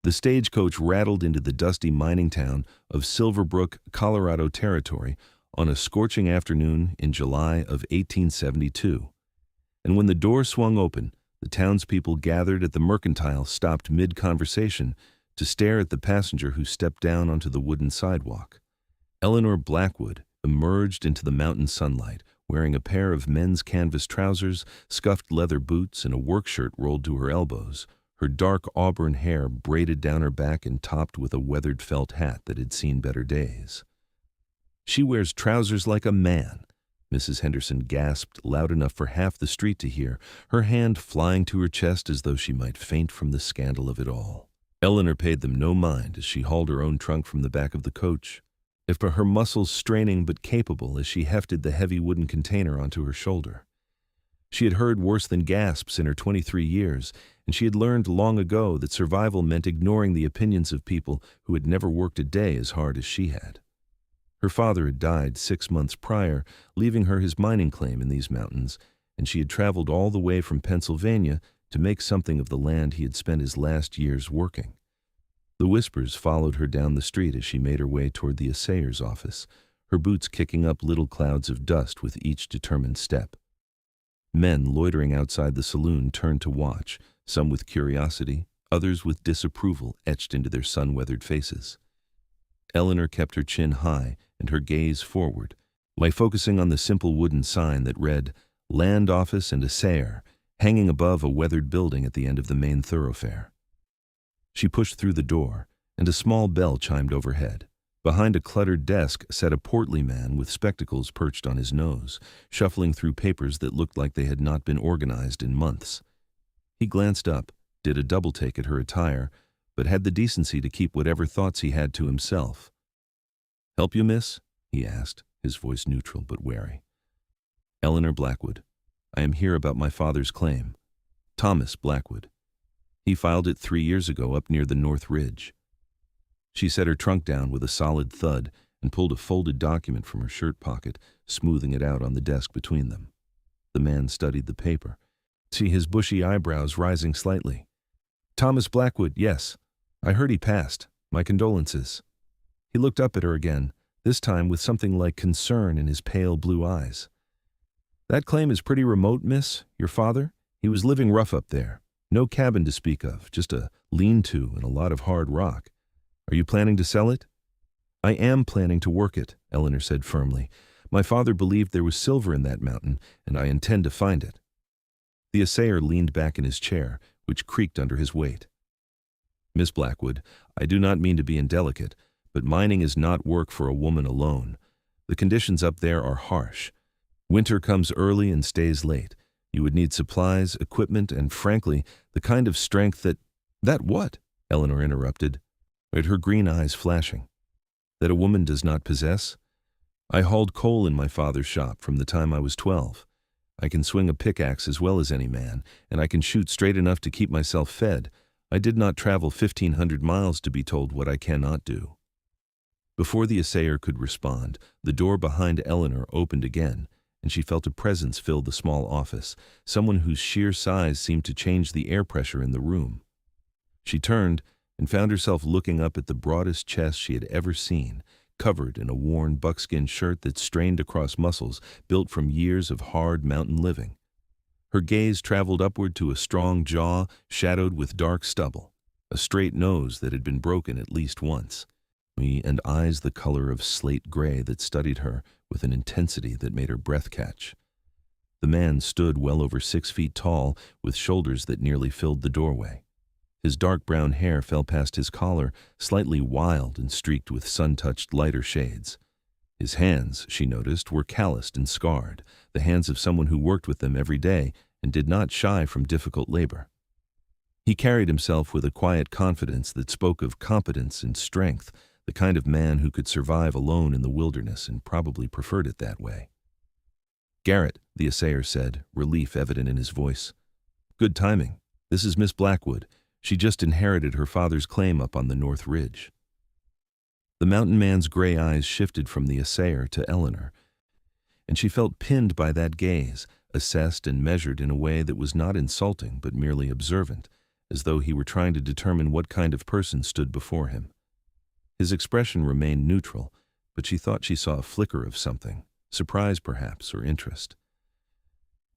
The stagecoach rattled into the dusty mining town of Silverbrook, Colorado Territory on a scorching afternoon in July of 1872. And when the door swung open, the townspeople gathered at the mercantile stopped mid-conversation to stare at the passenger who stepped down onto the wooden sidewalk. Eleanor Blackwood emerged into the mountain sunlight, wearing a pair of men's canvas trousers, scuffed leather boots, and a work shirt rolled to her elbows, her dark auburn hair braided down her back and topped with a weathered felt hat that had seen better days. "She wears trousers like a man," Mrs. Henderson gasped loud enough for half the street to hear, her hand flying to her chest as though she might faint from the scandal of it all. Eleanor paid them no mind as she hauled her own trunk from the back of the coach, if her muscles straining but capable as she hefted the heavy wooden container onto her shoulder. She had heard worse than gasps in her 23 years, and she had learned long ago that survival meant ignoring the opinions of people who had never worked a day as hard as she had. Her father had died 6 months prior, leaving her his mining claim in these mountains, and she had traveled all the way from Pennsylvania to make something of the land he had spent his last years working. The whispers followed her down the street as she made her way toward the assayer's office, her boots kicking up little clouds of dust with each determined step. Men loitering outside the saloon turned to watch, some with curiosity, others with disapproval etched into their sun-weathered faces. Eleanor kept her chin high and her gaze forward, by focusing on the simple wooden sign that read, "Land Office and Assayer," hanging above a weathered building at the end of the main thoroughfare. She pushed through the door, and a small bell chimed overhead. Behind a cluttered desk sat a portly man with spectacles perched on his nose, shuffling through papers that looked like they had not been organized in months. He glanced up, did a double-take at her attire, but had the decency to keep whatever thoughts he had to himself. "Help you, miss?" he asked, his voice neutral but wary. "Eleanor Blackwood. I am here about my father's claim. Thomas Blackwood. He filed it 3 years ago up near the North Ridge." She set her trunk down with a solid thud and pulled a folded document from her shirt pocket, smoothing it out on the desk between them. The man studied the paper, see his bushy eyebrows rising slightly. "Thomas Blackwood, yes. I heard he passed. My condolences." He looked up at her again, this time with something like concern in his pale blue eyes. "That claim is pretty remote, miss. Your father? He was living rough up there. No cabin to speak of, just a lean-to and a lot of hard rock. Are you planning to sell it?" "I am planning to work it," Eleanor said firmly. "My father believed there was silver in that mountain, and I intend to find it." The assayer leaned back in his chair, which creaked under his weight. "Miss Blackwood, I do not mean to be indelicate, but mining is not work for a woman alone. The conditions up there are harsh. Winter comes early and stays late. You would need supplies, equipment, and frankly, the kind of strength that—" "That what?" Eleanor interrupted, her green eyes flashing. "That a woman does not possess? I hauled coal in my father's shop from the time I was 12. I can swing a pickaxe as well as any man, and I can shoot straight enough to keep myself fed. I did not travel 1,500 miles to be told what I cannot do." Before the assayer could respond, the door behind Eleanor opened again, and she felt a presence fill the small office, someone whose sheer size seemed to change the air pressure in the room. She turned and found herself looking up at the broadest chest she had ever seen, covered in a worn buckskin shirt that strained across muscles built from years of hard mountain living. Her gaze traveled upward to a strong jaw shadowed with dark stubble, a straight nose that had been broken at least once, and eyes the color of slate gray that studied her with an intensity that made her breath catch. The man stood well over 6 feet tall, with shoulders that nearly filled the doorway. His dark brown hair fell past his collar, slightly wild and streaked with sun-touched lighter shades. His hands, she noticed, were calloused and scarred, the hands of someone who worked with them every day and did not shy from difficult labor. He carried himself with a quiet confidence that spoke of competence and strength, the kind of man who could survive alone in the wilderness and probably preferred it that way. "Garrett," the assayer said, relief evident in his voice. "Good timing. This is Miss Blackwood. She just inherited her father's claim up on the North Ridge." The mountain man's gray eyes shifted from the assayer to Eleanor, and she felt pinned by that gaze, assessed and measured in a way that was not insulting but merely observant, as though he were trying to determine what kind of person stood before him. His expression remained neutral, but she thought she saw a flicker of something, surprise perhaps, or interest.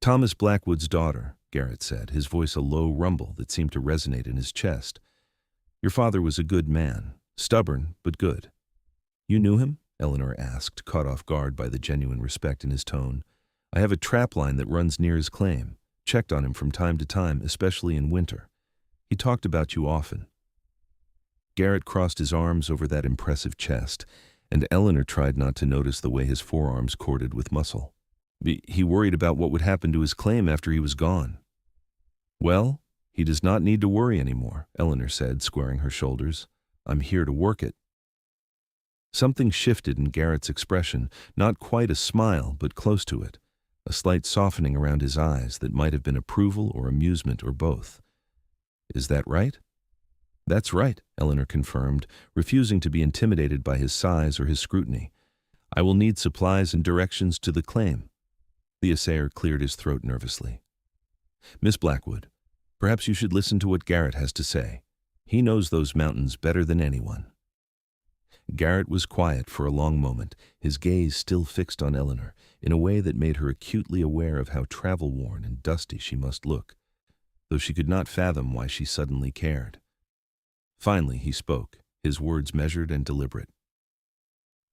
"Thomas Blackwood's daughter," Garrett said, his voice a low rumble that seemed to resonate in his chest. "Your father was a good man, stubborn but good." "You knew him?" Eleanor asked, caught off guard by the genuine respect in his tone. "I have a trap line that runs near his claim. Checked on him from time to time, especially in winter. He talked about you often." Garrett crossed his arms over that impressive chest, and Eleanor tried not to notice the way his forearms corded with muscle. He worried about what would happen to his claim after he was gone. "Well, he does not need to worry anymore," Eleanor said, squaring her shoulders. "I'm here to work it." Something shifted in Garrett's expression, not quite a smile, but close to it, a slight softening around his eyes that might have been approval or amusement or both. "Is that right?" "That's right," Eleanor confirmed, refusing to be intimidated by his size or his scrutiny. "I will need supplies and directions to the claim." The assayer cleared his throat nervously. "Miss Blackwood, perhaps you should listen to what Garrett has to say. He knows those mountains better than anyone." Garrett was quiet for a long moment, his gaze still fixed on Eleanor, in a way that made her acutely aware of how travel-worn and dusty she must look, though she could not fathom why she suddenly cared. Finally he spoke, his words measured and deliberate.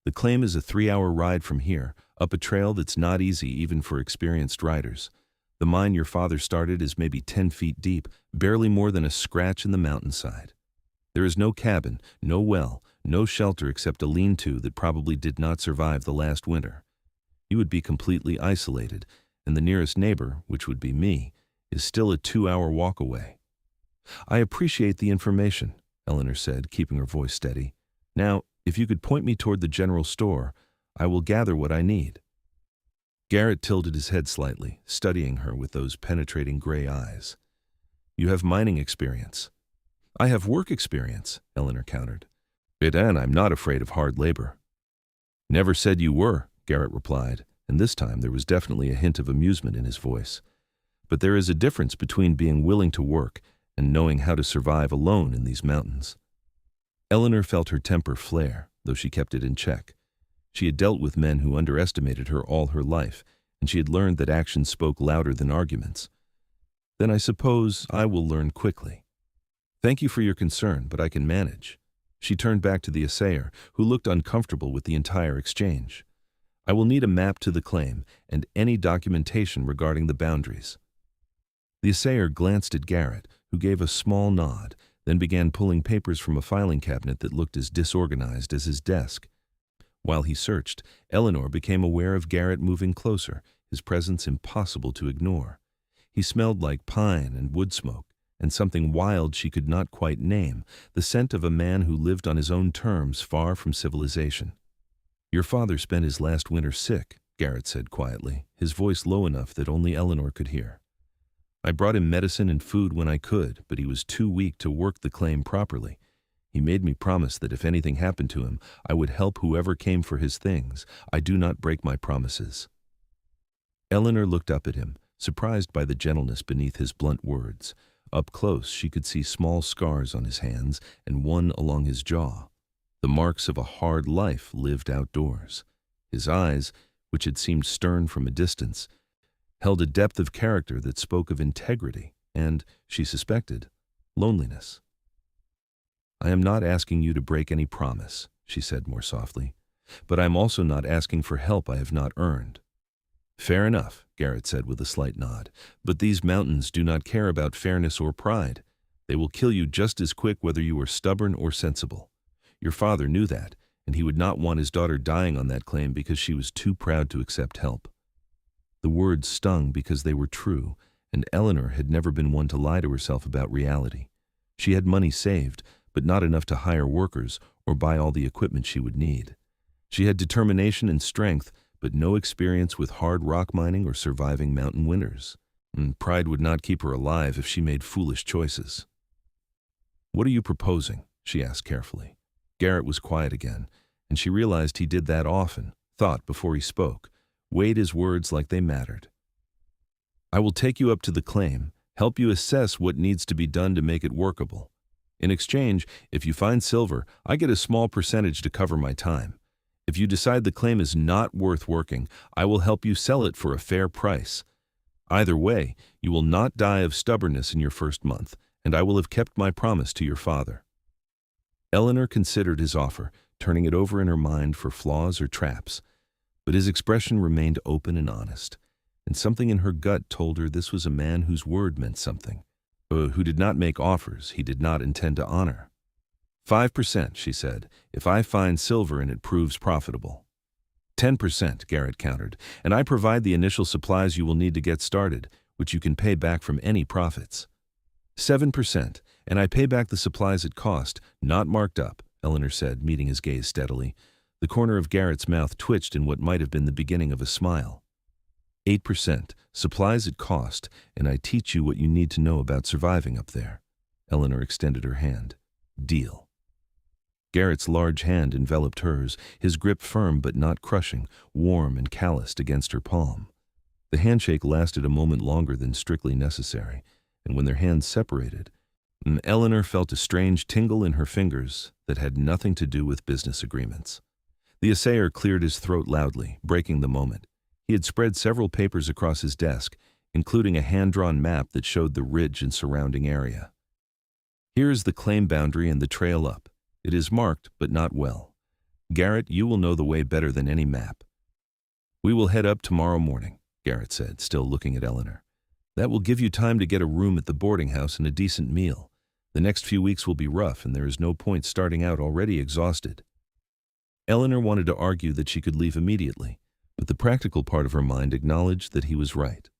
"The claim is a 3-hour ride from here, up a trail that's not easy even for experienced riders. The mine your father started is maybe 10 feet deep, barely more than a scratch in the mountainside. There is no cabin, no well, no shelter except a lean-to that probably did not survive the last winter. You would be completely isolated, and the nearest neighbor, which would be me, is still a 2-hour walk away." "I appreciate the information," Eleanor said, keeping her voice steady. "Now, if you could point me toward the general store, I will gather what I need." Garrett tilted his head slightly, studying her with those penetrating gray eyes. "You have mining experience." "I have work experience," Eleanor countered. "And I'm not afraid of hard labor." "Never said you were," Garrett replied, and this time there was definitely a hint of amusement in his voice. "But there is a difference between being willing to work and knowing how to survive alone in these mountains." Eleanor felt her temper flare, though she kept it in check. She had dealt with men who underestimated her all her life, and she had learned that actions spoke louder than arguments. "Then I suppose I will learn quickly. Thank you for your concern, but I can manage." She turned back to the assayer, who looked uncomfortable with the entire exchange. "I will need a map to the claim and any documentation regarding the boundaries." The assayer glanced at Garrett, who gave a small nod, then began pulling papers from a filing cabinet that looked as disorganized as his desk. While he searched, Eleanor became aware of Garrett moving closer, his presence impossible to ignore. He smelled like pine and wood smoke, and something wild she could not quite name, the scent of a man who lived on his own terms far from civilization. "Your father spent his last winter sick," Garrett said quietly, his voice low enough that only Eleanor could hear. "I brought him medicine and food when I could, but he was too weak to work the claim properly. He made me promise that if anything happened to him, I would help whoever came for his things. I do not break my promises." Eleanor looked up at him, surprised by the gentleness beneath his blunt words. Up close, she could see small scars on his hands and one along his jaw, the marks of a hard life lived outdoors. His eyes, which had seemed stern from a distance, held a depth of character that spoke of integrity and, she suspected, loneliness. "I am not asking you to break any promise," she said more softly, "but I am also not asking for help I have not earned." "Fair enough," Garrett said with a slight nod, "but these mountains do not care about fairness or pride. They will kill you just as quick whether you are stubborn or sensible. Your father knew that, and he would not want his daughter dying on that claim because she was too proud to accept help." The words stung because they were true, and Eleanor had never been one to lie to herself about reality. She had money saved, but not enough to hire workers or buy all the equipment she would need. She had determination and strength, but no experience with hard rock mining or surviving mountain winters. And pride would not keep her alive if she made foolish choices. "What are you proposing?" she asked carefully. Garrett was quiet again, and she realized he did that often, thought before he spoke, weighed his words like they mattered. "I will take you up to the claim, help you assess what needs to be done to make it workable. In exchange, if you find silver, I get a small percentage to cover my time. If you decide the claim is not worth working, I will help you sell it for a fair price. Either way, you will not die of stubbornness in your first month, and I will have kept my promise to your father." Eleanor considered his offer, turning it over in her mind for flaws or traps, but his expression remained open and honest, and something in her gut told her this was a man whose word meant something, who did not make offers he did not intend to honor. 5%, she said, if I find silver and it proves profitable. 10%, Garrett countered, and I provide the initial supplies you will need to get started, which you can pay back from any profits. 7%, and I pay back the supplies at cost, not marked up, Eleanor said, meeting his gaze steadily. The corner of Garrett's mouth twitched in what might have been the beginning of a smile. 8%, supplies at cost, and I teach you what you need to know about surviving up there. Eleanor extended her hand. Deal. Garrett's large hand enveloped hers, his grip firm but not crushing, warm and calloused against her palm. The handshake lasted a moment longer than strictly necessary, and when their hands separated, Eleanor felt a strange tingle in her fingers that had nothing to do with business agreements. The assayer cleared his throat loudly, breaking the moment. He had spread several papers across his desk, including a hand-drawn map that showed the ridge and surrounding area. Here is the claim boundary and the trail up. It is marked, but not well. Garrett, you will know the way better than any map. We will head up tomorrow morning, Garrett said, still looking at Eleanor. That will give you time to get a room at the boarding house and a decent meal. The next few weeks will be rough, and there is no point starting out already exhausted. Eleanor wanted to argue that she could leave immediately, but the practical part of her mind acknowledged that he was right.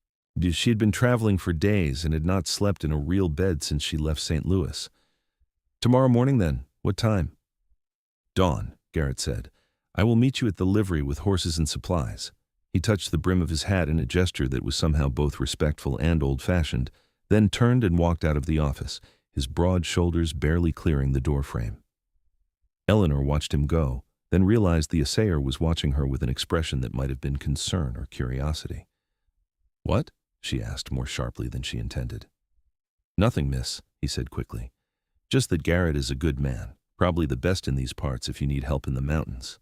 She had been traveling for days and had not slept in a real bed since she left St. Louis. Tomorrow morning, then. What time? Dawn, Garrett said. I will meet you at the livery with horses and supplies. He touched the brim of his hat in a gesture that was somehow both respectful and old-fashioned, then turned and walked out of the office, his broad shoulders barely clearing the doorframe. Eleanor watched him go, then realized the assayer was watching her with an expression that might have been concern or curiosity. What? She asked more sharply than she intended. Nothing, miss, he said quickly. Just that Garrett is a good man, probably the best in these parts if you need help in the mountains.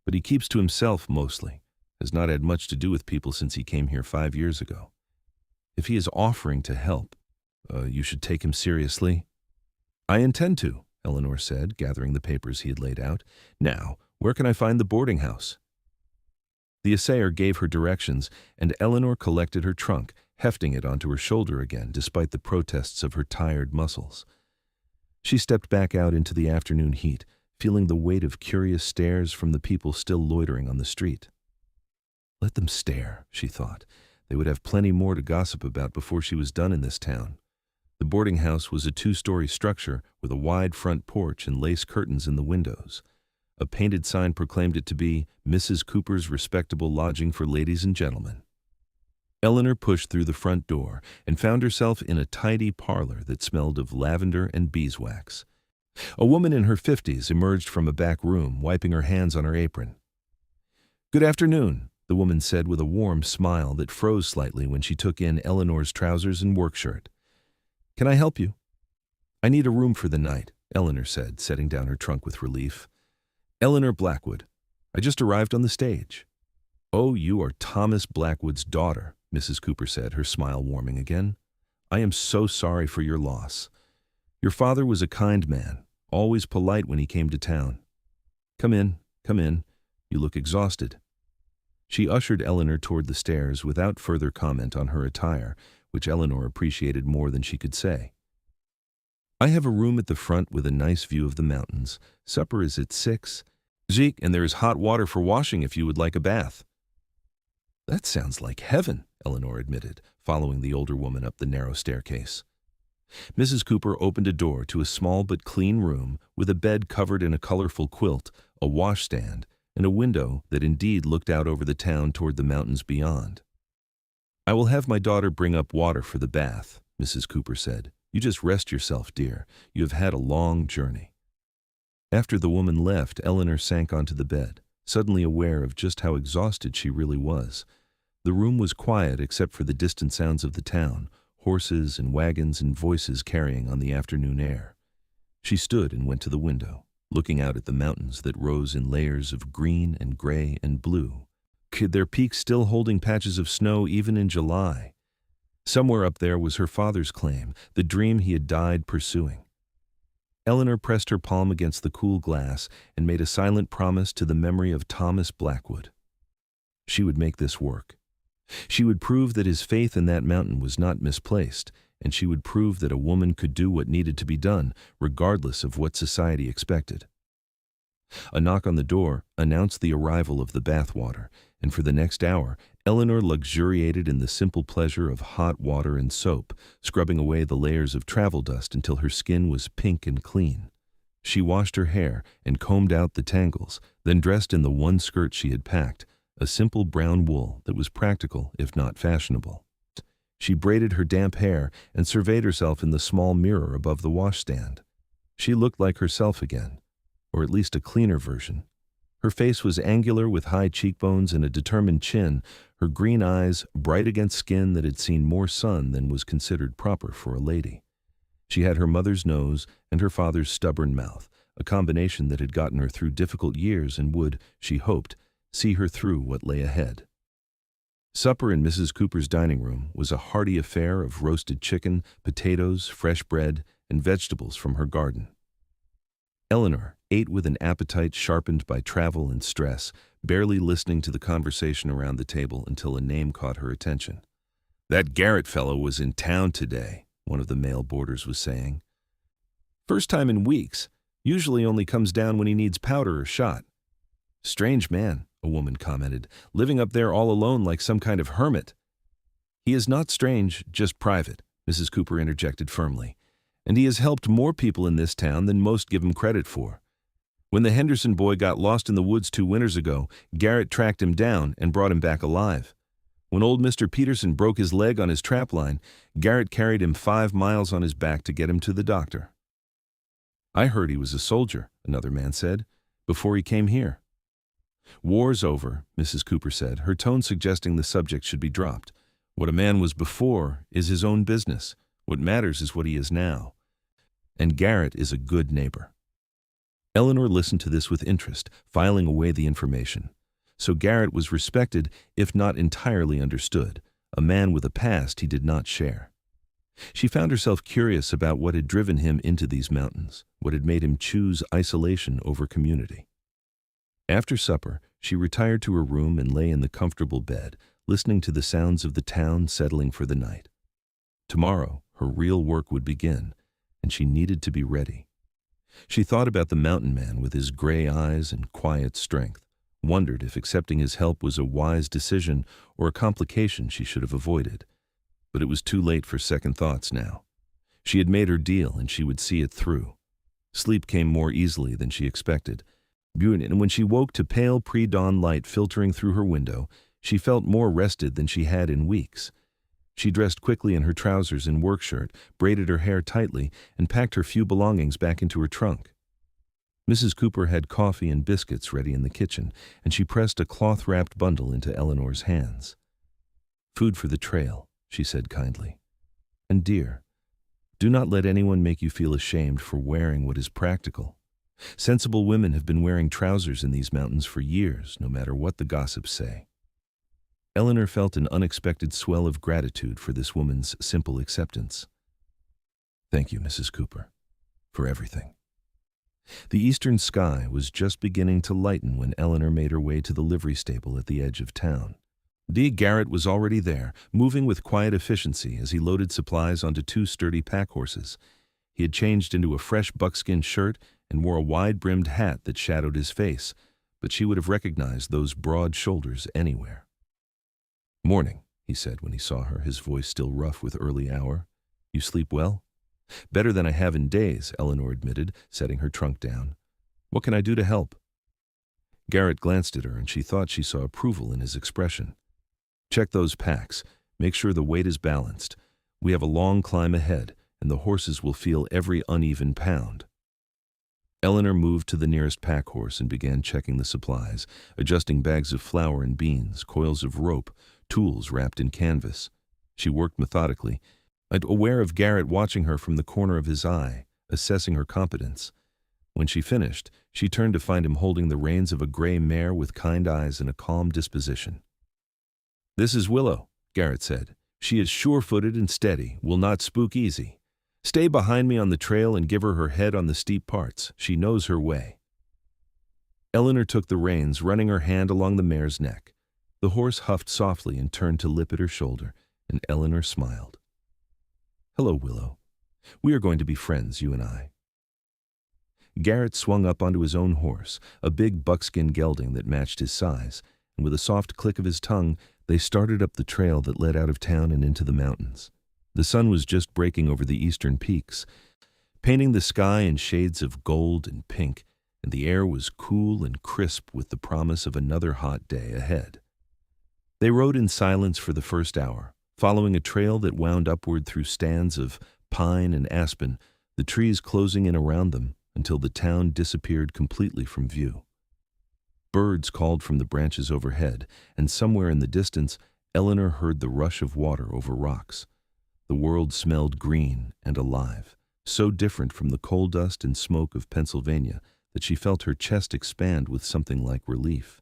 But he keeps to himself mostly, has not had much to do with people since he came here 5 years ago. If he is offering to help, you should take him seriously. I intend to, Eleanor said, gathering the papers he had laid out. Now, where can I find the boarding house? The assayer gave her directions, and Eleanor collected her trunk, hefting it onto her shoulder again despite the protests of her tired muscles. She stepped back out into the afternoon heat, feeling the weight of curious stares from the people still loitering on the street. Let them stare, she thought. They would have plenty more to gossip about before she was done in this town. The boarding house was a 2-story structure with a wide front porch and lace curtains in the windows. A painted sign proclaimed it to be Mrs. Cooper's respectable lodging for ladies and gentlemen. Eleanor pushed through the front door and found herself in a tidy parlor that smelled of lavender and beeswax. A woman in her 50s emerged from a back room, wiping her hands on her apron. Good afternoon, the woman said with a warm smile that froze slightly when she took in Eleanor's trousers and work shirt. Can I help you? I need a room for the night, Eleanor said, setting down her trunk with relief. Eleanor Blackwood. I just arrived on the stage. Oh, you are Thomas Blackwood's daughter, Mrs. Cooper said, her smile warming again. I am so sorry for your loss. Your father was a kind man, always polite when he came to town. Come in, come in. You look exhausted. She ushered Eleanor toward the stairs without further comment on her attire, which Eleanor appreciated more than she could say. I have a room at the front with a nice view of the mountains. Supper is at 6. Zeke, and there is hot water for washing if you would like a bath. That sounds like heaven, Eleanor admitted, following the older woman up the narrow staircase. Mrs. Cooper opened a door to a small but clean room with a bed covered in a colorful quilt, a washstand, and a window that indeed looked out over the town toward the mountains beyond. I will have my daughter bring up water for the bath, Mrs. Cooper said. You just rest yourself, dear. You have had a long journey. After the woman left, Eleanor sank onto the bed, suddenly aware of just how exhausted she really was. The room was quiet except for the distant sounds of the town, horses and wagons and voices carrying on the afternoon air. She stood and went to the window, looking out at the mountains that rose in layers of green and gray and blue, their peaks still holding patches of snow even in July. Somewhere up there was her father's claim, the dream he had died pursuing. Eleanor pressed her palm against the cool glass and made a silent promise to the memory of Thomas Blackwood. She would make this work. She would prove that his faith in that mountain was not misplaced, and she would prove that a woman could do what needed to be done, regardless of what society expected. A knock on the door announced the arrival of the bathwater, and for the next hour, Eleanor luxuriated in the simple pleasure of hot water and soap, scrubbing away the layers of travel dust until her skin was pink and clean. She washed her hair and combed out the tangles, then dressed in the one skirt she had packed, a simple brown wool that was practical if not fashionable. She braided her damp hair and surveyed herself in the small mirror above the washstand. She looked like herself again, or at least a cleaner version. Her face was angular with high cheekbones and a determined chin, her green eyes bright against skin that had seen more sun than was considered proper for a lady. She had her mother's nose and her father's stubborn mouth, a combination that had gotten her through difficult years and would, she hoped, see her through what lay ahead. Supper in Mrs. Cooper's dining room was a hearty affair of roasted chicken, potatoes, fresh bread, and vegetables from her garden. Eleanor ate with an appetite sharpened by travel and stress, barely listening to the conversation around the table until a name caught her attention. "That Garrett fellow was in town today," one of the male boarders was saying. "First time in weeks. Usually only comes down when he needs powder or shot." "Strange man," a woman commented, "living up there all alone like some kind of hermit." "He is not strange, just private," Mrs. Cooper interjected firmly. "And he has helped more people in this town than most give him credit for. When the Henderson boy got lost in the woods 2 winters ago, Garrett tracked him down and brought him back alive. When old Mr. Peterson broke his leg on his trapline, Garrett carried him 5 miles on his back to get him to the doctor." "I heard he was a soldier," another man said, "before he came here." "War's over," Mrs. Cooper said, her tone suggesting the subject should be dropped. "What a man was before is his own business. What matters is what he is now. And Garrett is a good neighbor." Eleanor listened to this with interest, filing away the information. So Garrett was respected, if not entirely understood, a man with a past he did not share. She found herself curious about what had driven him into these mountains, what had made him choose isolation over community. After supper, she retired to her room and lay in the comfortable bed, listening to the sounds of the town settling for the night. Tomorrow, her real work would begin, and she needed to be ready. She thought about the mountain man with his gray eyes and quiet strength, wondered if accepting his help was a wise decision or a complication she should have avoided. But it was too late for second thoughts now. She had made her deal, and she would see it through. Sleep came more easily than she expected, and when she woke to pale pre-dawn light filtering through her window, she felt more rested than she had in weeks. She dressed quickly in her trousers and work shirt, braided her hair tightly, and packed her few belongings back into her trunk. Mrs. Cooper had coffee and biscuits ready in the kitchen, and she pressed a cloth-wrapped bundle into Eleanor's hands. "Food for the trail," she said kindly. "And dear, do not let anyone make you feel ashamed for wearing what is practical. Sensible women have been wearing trousers in these mountains for years, no matter what the gossips say." Eleanor felt an unexpected swell of gratitude for this woman's simple acceptance. "Thank you, Mrs. Cooper, for everything." The eastern sky was just beginning to lighten when Eleanor made her way to the livery stable at the edge of town. Garrett was already there, moving with quiet efficiency as he loaded supplies onto 2 sturdy pack horses. He had changed into a fresh buckskin shirt and wore a wide-brimmed hat that shadowed his face, but she would have recognized those broad shoulders anywhere. "Morning," he said when he saw her, his voice still rough with early hour. "You sleep well?" "Better than I have in days," Eleanor admitted, setting her trunk down. "What can I do to help?" Garrett glanced at her, and she thought she saw approval in his expression. "Check those packs. Make sure the weight is balanced. We have a long climb ahead, and the horses will feel every uneven pound." Eleanor moved to the nearest pack horse and began checking the supplies, adjusting bags of flour and beans, coils of rope, tools wrapped in canvas. She worked methodically, aware of Garrett watching her from the corner of his eye, assessing her competence. When she finished, she turned to find him holding the reins of a gray mare with kind eyes and a calm disposition. "This is Willow," Garrett said. "She is sure-footed and steady, will not spook easy. Stay behind me on the trail and give her her head on the steep parts. She knows her way." Eleanor took the reins, running her hand along the mare's neck. The horse huffed softly and turned to lip at her shoulder, and Eleanor smiled. "Hello, Willow. We are going to be friends, you and I." Garrett swung up onto his own horse, a big buckskin gelding that matched his size, and with a soft click of his tongue, they started up the trail that led out of town and into the mountains. The sun was just breaking over the eastern peaks, painting the sky in shades of gold and pink, and the air was cool and crisp with the promise of another hot day ahead. They rode in silence for the first hour, following a trail that wound upward through stands of pine and aspen, the trees closing in around them until the town disappeared completely from view. Birds called from the branches overhead, and somewhere in the distance, Eleanor heard the rush of water over rocks. The world smelled green and alive, so different from the coal dust and smoke of Pennsylvania that she felt her chest expand with something like relief.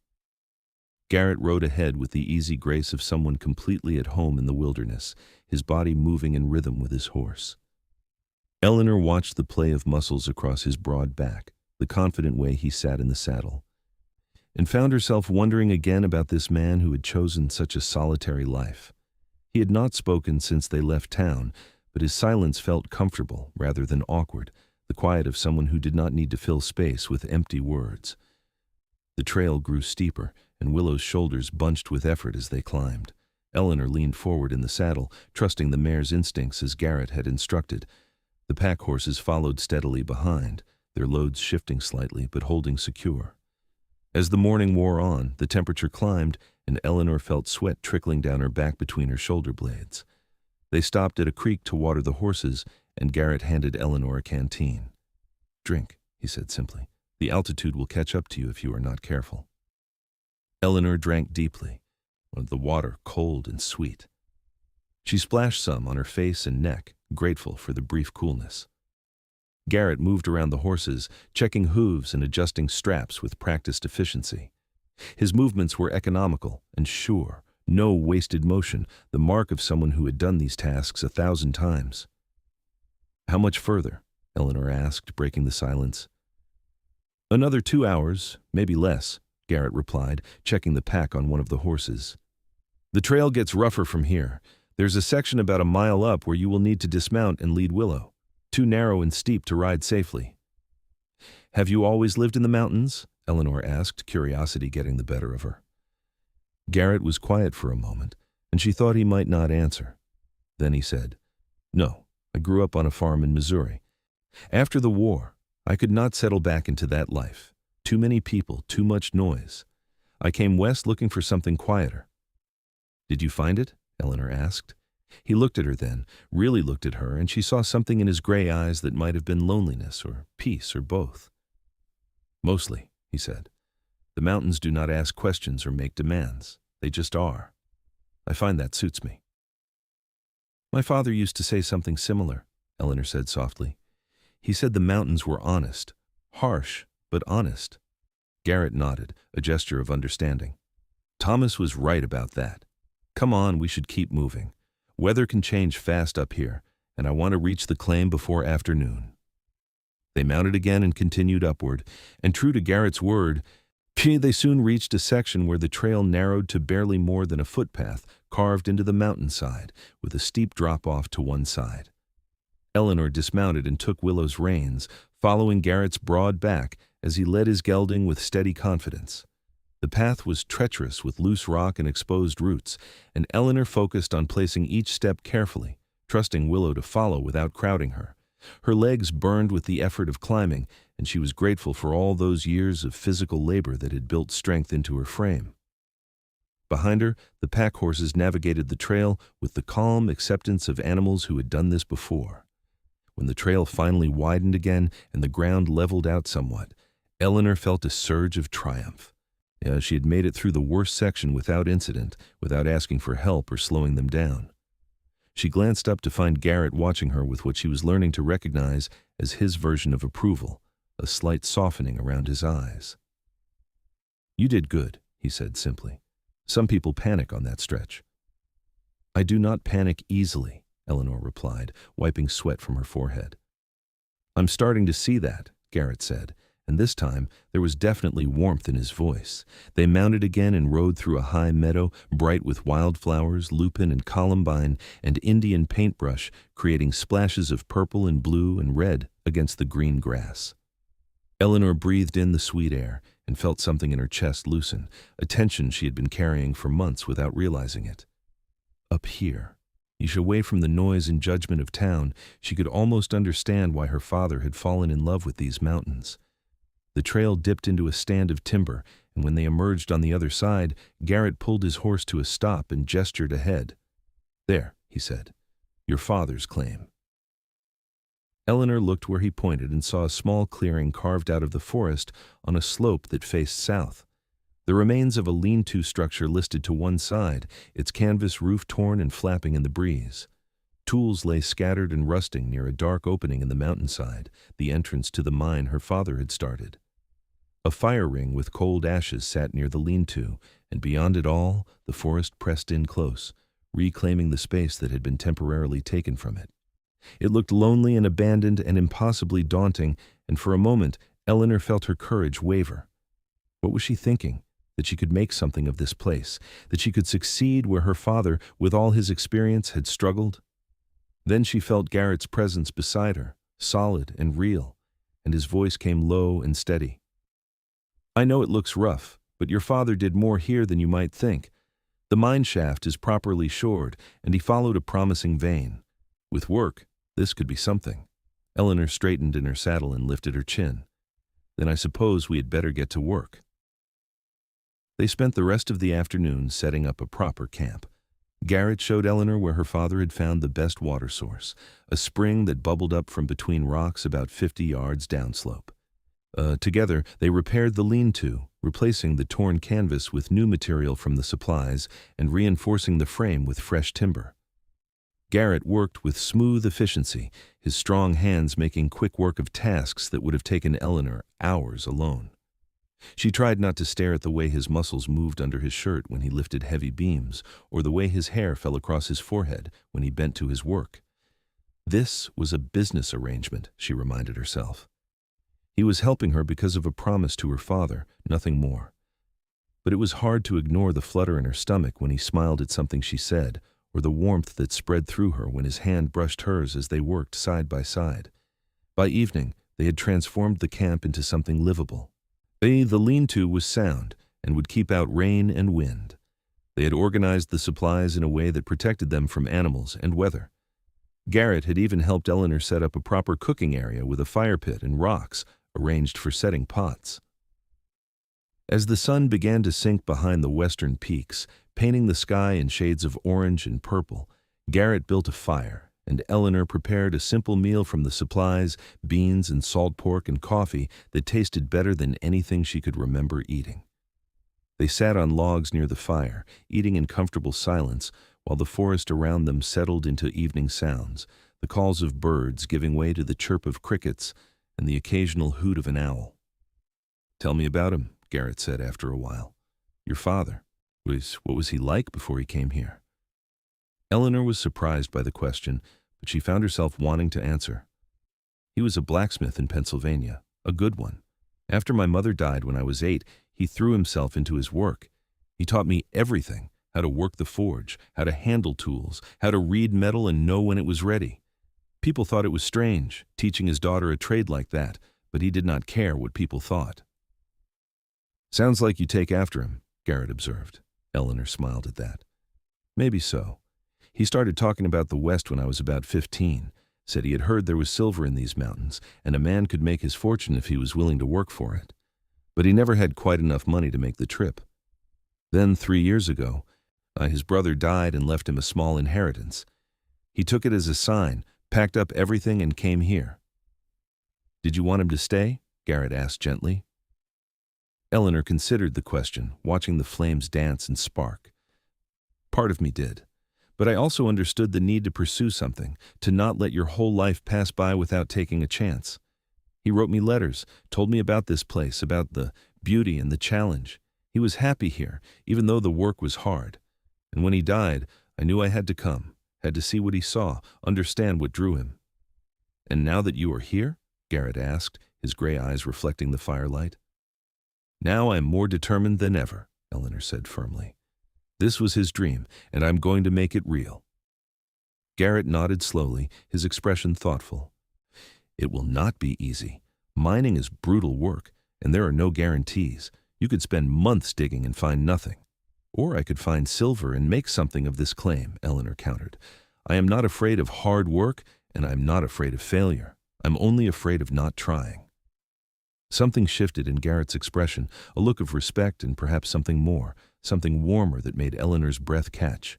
Garrett rode ahead with the easy grace of someone completely at home in the wilderness, his body moving in rhythm with his horse. Eleanor watched the play of muscles across his broad back, the confident way he sat in the saddle, and found herself wondering again about this man who had chosen such a solitary life. He had not spoken since they left town, but his silence felt comfortable rather than awkward, the quiet of someone who did not need to fill space with empty words. The trail grew steeper, and Willow's shoulders bunched with effort as they climbed. Eleanor leaned forward in the saddle, trusting the mare's instincts as Garrett had instructed. The pack horses followed steadily behind, their loads shifting slightly but holding secure. As the morning wore on, the temperature climbed, and Eleanor felt sweat trickling down her back between her shoulder blades. They stopped at a creek to water the horses, and Garrett handed Eleanor a canteen. "Drink," he said simply. "The altitude will catch up to you if you are not careful." Eleanor drank deeply, the water cold and sweet. She splashed some on her face and neck, grateful for the brief coolness. Garrett moved around the horses, checking hooves and adjusting straps with practiced efficiency. His movements were economical and sure, no wasted motion, the mark of someone who had done these tasks 1,000 times. "How much further?" Eleanor asked, breaking the silence. "Another 2 hours, maybe less," Garrett replied, checking the pack on one of the horses. "The trail gets rougher from here. There's a section about a mile up where you will need to dismount and lead Willow. Too narrow and steep to ride safely." "Have you always lived in the mountains?" Eleanor asked, curiosity getting the better of her. Garrett was quiet for a moment, and she thought he might not answer. Then he said, "No, I grew up on a farm in Missouri. After the war, I could not settle back into that life. Too many people, too much noise. I came west looking for something quieter." "Did you find it?" Eleanor asked. He looked at her then, really looked at her, and she saw something in his gray eyes that might have been loneliness or peace or both. "Mostly," he said. "The mountains do not ask questions or make demands. They just are. I find that suits me." "My father used to say something similar," Eleanor said softly. "He said the mountains were honest, harsh, but honest." Garrett nodded, a gesture of understanding. "Thomas was right about that. Come on, we should keep moving. Weather can change fast up here, and I want to reach the claim before afternoon." They mounted again and continued upward, and true to Garrett's word, they soon reached a section where the trail narrowed to barely more than a footpath carved into the mountainside, with a steep drop-off to one side. Eleanor dismounted and took Willow's reins, following Garrett's broad back as he led his gelding with steady confidence. The path was treacherous with loose rock and exposed roots, and Eleanor focused on placing each step carefully, trusting Willow to follow without crowding her. Her legs burned with the effort of climbing, and she was grateful for all those years of physical labor that had built strength into her frame. Behind her, the pack horses navigated the trail with the calm acceptance of animals who had done this before. When the trail finally widened again and the ground leveled out somewhat, Eleanor felt a surge of triumph. She had made it through the worst section without incident, without asking for help or slowing them down. She glanced up to find Garrett watching her with what she was learning to recognize as his version of approval, a slight softening around his eyes. "You did good," he said simply. "Some people panic on that stretch." "I do not panic easily," Eleanor replied, wiping sweat from her forehead. "I'm starting to see that," Garrett said, and this time there was definitely warmth in his voice. They mounted again and rode through a high meadow, bright with wildflowers, lupin and columbine, and Indian paintbrush, creating splashes of purple and blue and red against the green grass. Eleanor breathed in the sweet air and felt something in her chest loosen, a tension she had been carrying for months without realizing it. Up here, each away from the noise and judgment of town, she could almost understand why her father had fallen in love with these mountains. The trail dipped into a stand of timber, and when they emerged on the other side, Garrett pulled his horse to a stop and gestured ahead. "There," he said, "your father's claim." Eleanor looked where he pointed and saw a small clearing carved out of the forest on a slope that faced south. The remains of a lean-to structure listed to one side, its canvas roof torn and flapping in the breeze. Tools lay scattered and rusting near a dark opening in the mountainside, the entrance to the mine her father had started. A fire ring with cold ashes sat near the lean-to, and beyond it all, the forest pressed in close, reclaiming the space that had been temporarily taken from it. It looked lonely and abandoned and impossibly daunting, and for a moment, Eleanor felt her courage waver. What was she thinking? That she could make something of this place, that she could succeed where her father, with all his experience, had struggled? Then she felt Garrett's presence beside her, solid and real, and his voice came low and steady. "I know it looks rough, but your father did more here than you might think. The mine shaft is properly shored, and he followed a promising vein. With work, this could be something." Eleanor straightened in her saddle and lifted her chin. "Then I suppose we had better get to work." They spent the rest of the afternoon setting up a proper camp. Garrett showed Eleanor where her father had found the best water source, a spring that bubbled up from between rocks about 50 yards downslope. Together, they repaired the lean-to, replacing the torn canvas with new material from the supplies and reinforcing the frame with fresh timber. Garrett worked with smooth efficiency, his strong hands making quick work of tasks that would have taken Eleanor hours alone. She tried not to stare at the way his muscles moved under his shirt when he lifted heavy beams, or the way his hair fell across his forehead when he bent to his work. This was a business arrangement, she reminded herself. He was helping her because of a promise to her father, nothing more. But it was hard to ignore the flutter in her stomach when he smiled at something she said, or the warmth that spread through her when his hand brushed hers as they worked side by side. By evening, they had transformed the camp into something livable. The lean-to was sound and would keep out rain and wind. They had organized the supplies in a way that protected them from animals and weather. Garrett had even helped Eleanor set up a proper cooking area with a fire pit and rocks arranged for setting pots. As the sun began to sink behind the western peaks, painting the sky in shades of orange and purple, Garrett built a fire, and Eleanor prepared a simple meal from the supplies, beans and salt pork and coffee that tasted better than anything she could remember eating. They sat on logs near the fire, eating in comfortable silence, while the forest around them settled into evening sounds, the calls of birds giving way to the chirp of crickets and the occasional hoot of an owl. "Tell me about him," Garrett said after a while. "Your father. What was he like before he came here?" Eleanor was surprised by the question, but she found herself wanting to answer. "He was a blacksmith in Pennsylvania, a good one. After my mother died when I was 8, he threw himself into his work. He taught me everything, how to work the forge, how to handle tools, how to read metal and know when it was ready. People thought it was strange, teaching his daughter a trade like that, but he did not care what people thought." "Sounds like you take after him," Garrett observed. Eleanor smiled at that. "Maybe so. He started talking about the West when I was about 15, said he had heard there was silver in these mountains, and a man could make his fortune if he was willing to work for it. But he never had quite enough money to make the trip. Then 3 years ago, his brother died and left him a small inheritance. He took it as a sign, packed up everything and came here." "Did you want him to stay?" Garrett asked gently. Eleanor considered the question, watching the flames dance and spark. "Part of me did, But I also understood the need to pursue something, to not let your whole life pass by without taking a chance. He wrote me letters, told me about this place, about the beauty and the challenge. He was happy here, even though the work was hard. And when he died, I knew I had to come, had to see what he saw, understand what drew him. And now that you are here? Garrett asked, his gray eyes reflecting the firelight. Now I am more determined than ever, Eleanor said firmly. This was his dream, and I'm going to make it real. Garrett nodded slowly, his expression thoughtful. It will not be easy. Mining is brutal work, and there are no guarantees. You could spend months digging and find nothing. Or I could find silver and make something of this claim, Eleanor countered. I am not afraid of hard work, and I'm not afraid of failure. I'm only afraid of not trying. Something shifted in Garrett's expression, a look of respect and perhaps something more, something warmer that made Eleanor's breath catch.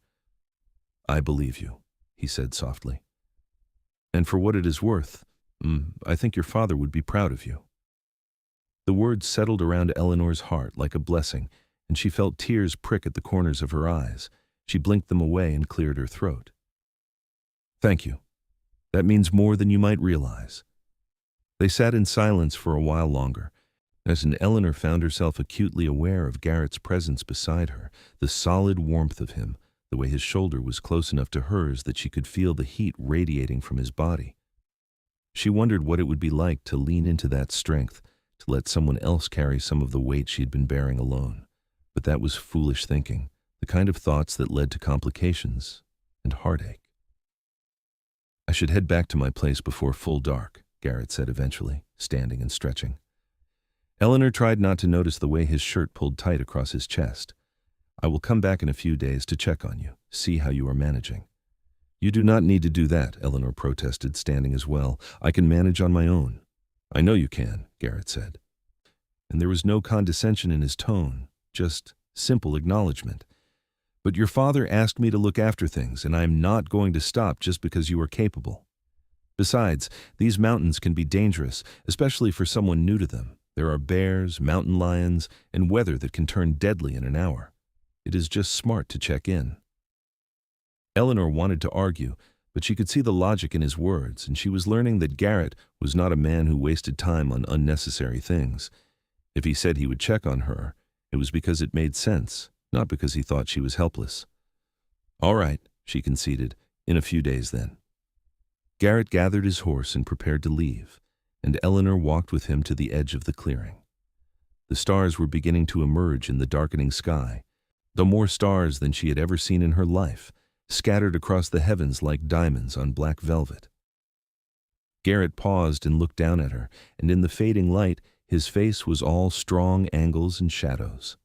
I believe you, he said softly. And for what it is worth, I think your father would be proud of you. The words settled around Eleanor's heart like a blessing, and she felt tears prick at the corners of her eyes. She blinked them away and cleared her throat. Thank you. That means more than you might realize. They sat in silence for a while longer, as Eleanor found herself acutely aware of Garrett's presence beside her, the solid warmth of him, the way his shoulder was close enough to hers that she could feel the heat radiating from his body. She wondered what it would be like to lean into that strength, to let someone else carry some of the weight she had been bearing alone. But that was foolish thinking, the kind of thoughts that led to complications and heartache. I should head back to my place before full dark, Garrett said eventually, standing and stretching. Eleanor tried not to notice the way his shirt pulled tight across his chest. I will come back in a few days to check on you, see how you are managing. You do not need to do that, Eleanor protested, standing as well. I can manage on my own. I know you can, Garrett said. And there was no condescension in his tone, just simple acknowledgement. But your father asked me to look after things, and I am not going to stop just because you are capable. Besides, these mountains can be dangerous, especially for someone new to them. There are bears, mountain lions, and weather that can turn deadly in an hour. It is just smart to check in. Eleanor wanted to argue, but she could see the logic in his words, and she was learning that Garrett was not a man who wasted time on unnecessary things. If he said he would check on her, it was because it made sense, not because he thought she was helpless. All right, she conceded, in a few days then. Garrett gathered his horse and prepared to leave, and Eleanor walked with him to the edge of the clearing. The stars were beginning to emerge in the darkening sky, though more stars than she had ever seen in her life, scattered across the heavens like diamonds on black velvet. Garrett paused and looked down at her, and in the fading light, his face was all strong angles and shadows.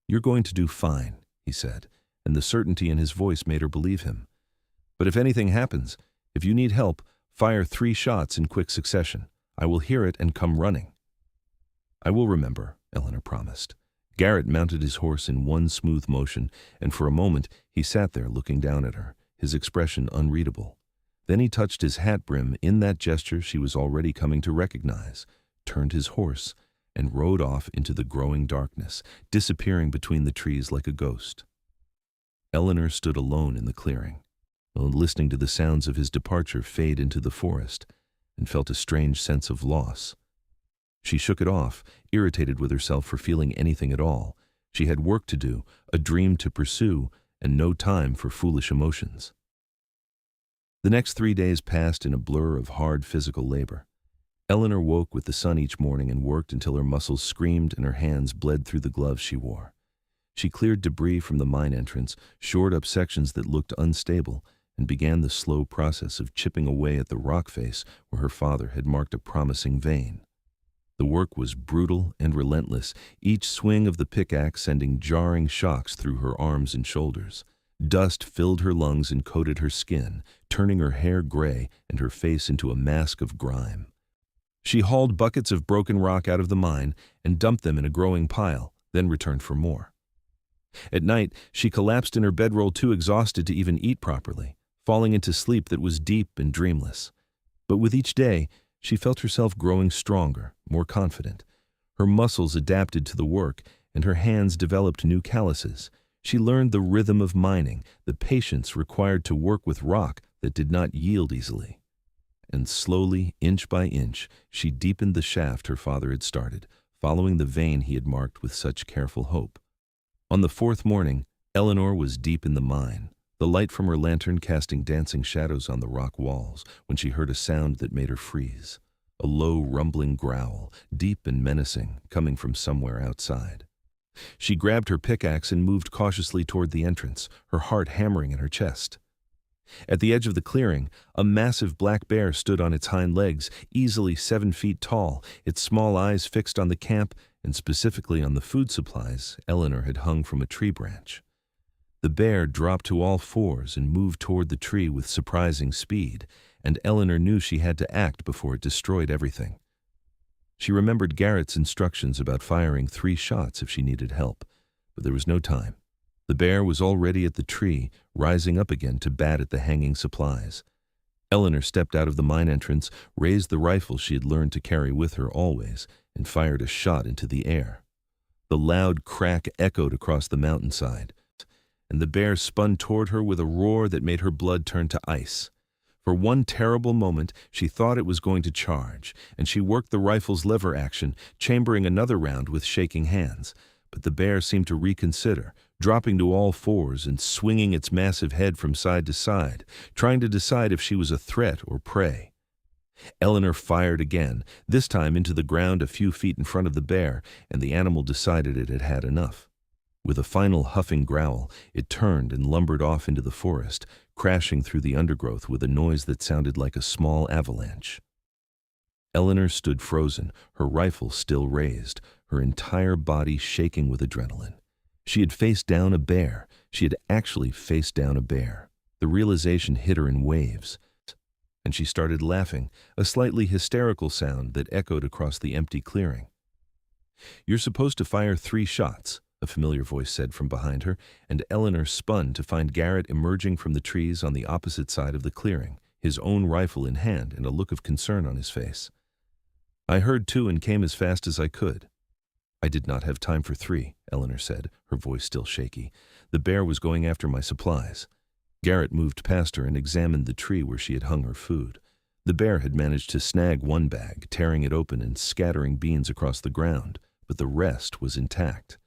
You're going to do fine, he said, and the certainty in his voice made her believe him. But if anything happens, if you need help, fire 3 shots in quick succession. I will hear it and come running. I will remember, Eleanor promised. Garrett mounted his horse in one smooth motion, and for a moment he sat there looking down at her, his expression unreadable. Then he touched his hat brim in that gesture she was already coming to recognize, turned his horse, and rode off into the growing darkness, disappearing between the trees like a ghost. Eleanor stood alone in the clearing, listening to the sounds of his departure fade into the forest, and felt a strange sense of loss. She shook it off, irritated with herself for feeling anything at all. She had work to do, a dream to pursue, and no time for foolish emotions. The next 3 days passed in a blur of hard physical labor. Eleanor woke with the sun each morning and worked until her muscles screamed and her hands bled through the gloves she wore. She cleared debris from the mine entrance, shored up sections that looked unstable, and began the slow process of chipping away at the rock face where her father had marked a promising vein. The work was brutal and relentless, each swing of the pickaxe sending jarring shocks through her arms and shoulders. Dust filled her lungs and coated her skin, turning her hair gray and her face into a mask of grime. She hauled buckets of broken rock out of the mine and dumped them in a growing pile, then returned for more. At night, she collapsed in her bedroll too exhausted to even eat properly, falling into sleep that was deep and dreamless. But with each day, she felt herself growing stronger, more confident. Her muscles adapted to the work, and her hands developed new calluses. She learned the rhythm of mining, the patience required to work with rock that did not yield easily. And slowly, inch by inch, she deepened the shaft her father had started, following the vein he had marked with such careful hope. On the fourth morning, Eleanor was deep in the mine, the light from her lantern casting dancing shadows on the rock walls, when she heard a sound that made her freeze. A low, rumbling growl, deep and menacing, coming from somewhere outside. She grabbed her pickaxe and moved cautiously toward the entrance, her heart hammering in her chest. At the edge of the clearing, a massive black bear stood on its hind legs, easily 7 feet tall, its small eyes fixed on the camp and specifically on the food supplies Eleanor had hung from a tree branch. The bear dropped to all fours and moved toward the tree with surprising speed, and Eleanor knew she had to act before it destroyed everything. She remembered Garrett's instructions about firing 3 shots if she needed help, but there was no time. The bear was already at the tree, rising up again to bat at the hanging supplies. Eleanor stepped out of the mine entrance, raised the rifle she had learned to carry with her always, and fired a shot into the air. The loud crack echoed across the mountainside, and the bear spun toward her with a roar that made her blood turn to ice. For one terrible moment, she thought it was going to charge, and she worked the rifle's lever action, chambering another round with shaking hands. But the bear seemed to reconsider, dropping to all fours and swinging its massive head from side to side, trying to decide if she was a threat or prey. Eleanor fired again, this time into the ground a few feet in front of the bear, and the animal decided it had had enough. With a final huffing growl, it turned and lumbered off into the forest, crashing through the undergrowth with a noise that sounded like a small avalanche. Eleanor stood frozen, her rifle still raised, her entire body shaking with adrenaline. She had faced down a bear. She had actually faced down a bear. The realization hit her in waves, and she started laughing, a slightly hysterical sound that echoed across the empty clearing. "You're supposed to fire 3 shots," a familiar voice said from behind her, and Eleanor spun to find Garrett emerging from the trees on the opposite side of the clearing, his own rifle in hand and a look of concern on his face. "I heard 2 and came as fast as I could." "I did not have time for 3, Eleanor said, her voice still shaky. "The bear was going after my supplies." Garrett moved past her and examined the tree where she had hung her food. The bear had managed to snag one bag, tearing it open and scattering beans across the ground, but the rest was intact.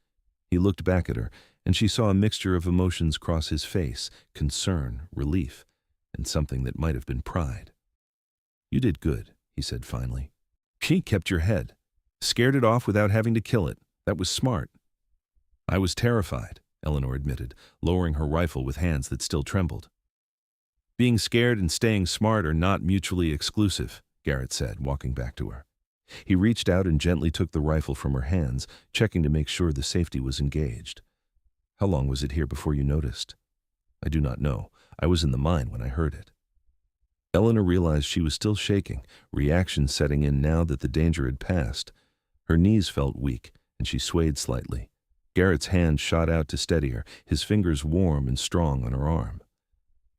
He looked back at her, and she saw a mixture of emotions cross his face, concern, relief, and something that might have been pride. "You did good," he said finally. "She kept your head. Scared it off without having to kill it. That was smart." "I was terrified," Eleanor admitted, lowering her rifle with hands that still trembled. "Being scared and staying smart are not mutually exclusive," Garrett said, walking back to her. He reached out and gently took the rifle from her hands, checking to make sure the safety was engaged. "How long was it here before you noticed?" "I do not know. I was in the mine when I heard it." Eleanor realized she was still shaking, reaction setting in now that the danger had passed. Her knees felt weak, and she swayed slightly. Garrett's hand shot out to steady her, his fingers warm and strong on her arm.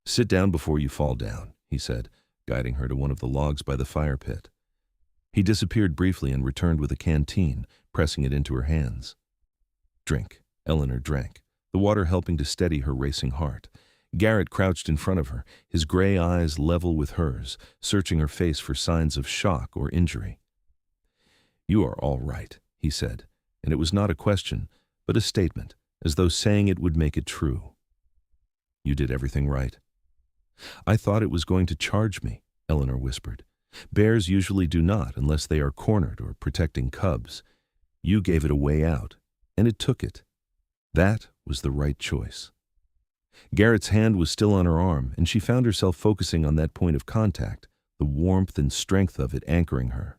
"Sit down before you fall down," he said, guiding her to one of the logs by the fire pit. He disappeared briefly and returned with a canteen, pressing it into her hands. "Drink." Eleanor drank, the water helping to steady her racing heart. Garrett crouched in front of her, his gray eyes level with hers, searching her face for signs of shock or injury. "You are all right," he said, and it was not a question, but a statement, as though saying it would make it true. "You did everything right." "I thought it was going to charge me," Eleanor whispered. "Bears usually do not unless they are cornered or protecting cubs. You gave it a way out, and it took it. That was the right choice." Garrett's hand was still on her arm, and she found herself focusing on that point of contact, the warmth and strength of it anchoring her.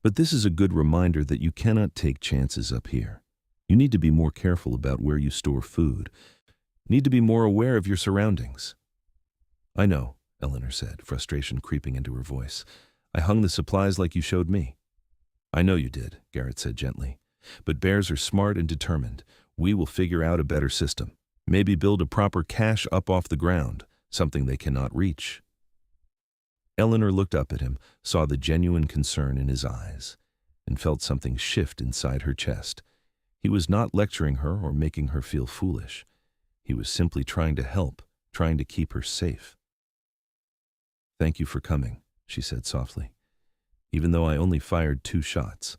"But this is a good reminder that you cannot take chances up here. You need to be more careful about where you store food. Need to be more aware of your surroundings." "I know," Eleanor said, frustration creeping into her voice. "I hung the supplies like you showed me." "I know you did," Garrett said gently. "But bears are smart and determined. We will figure out a better system. Maybe build a proper cache up off the ground, something they cannot reach." Eleanor looked up at him, saw the genuine concern in his eyes, and felt something shift inside her chest. He was not lecturing her or making her feel foolish. He was simply trying to help, trying to keep her safe. "Thank you for coming," she said softly, "even though I only fired 2 shots."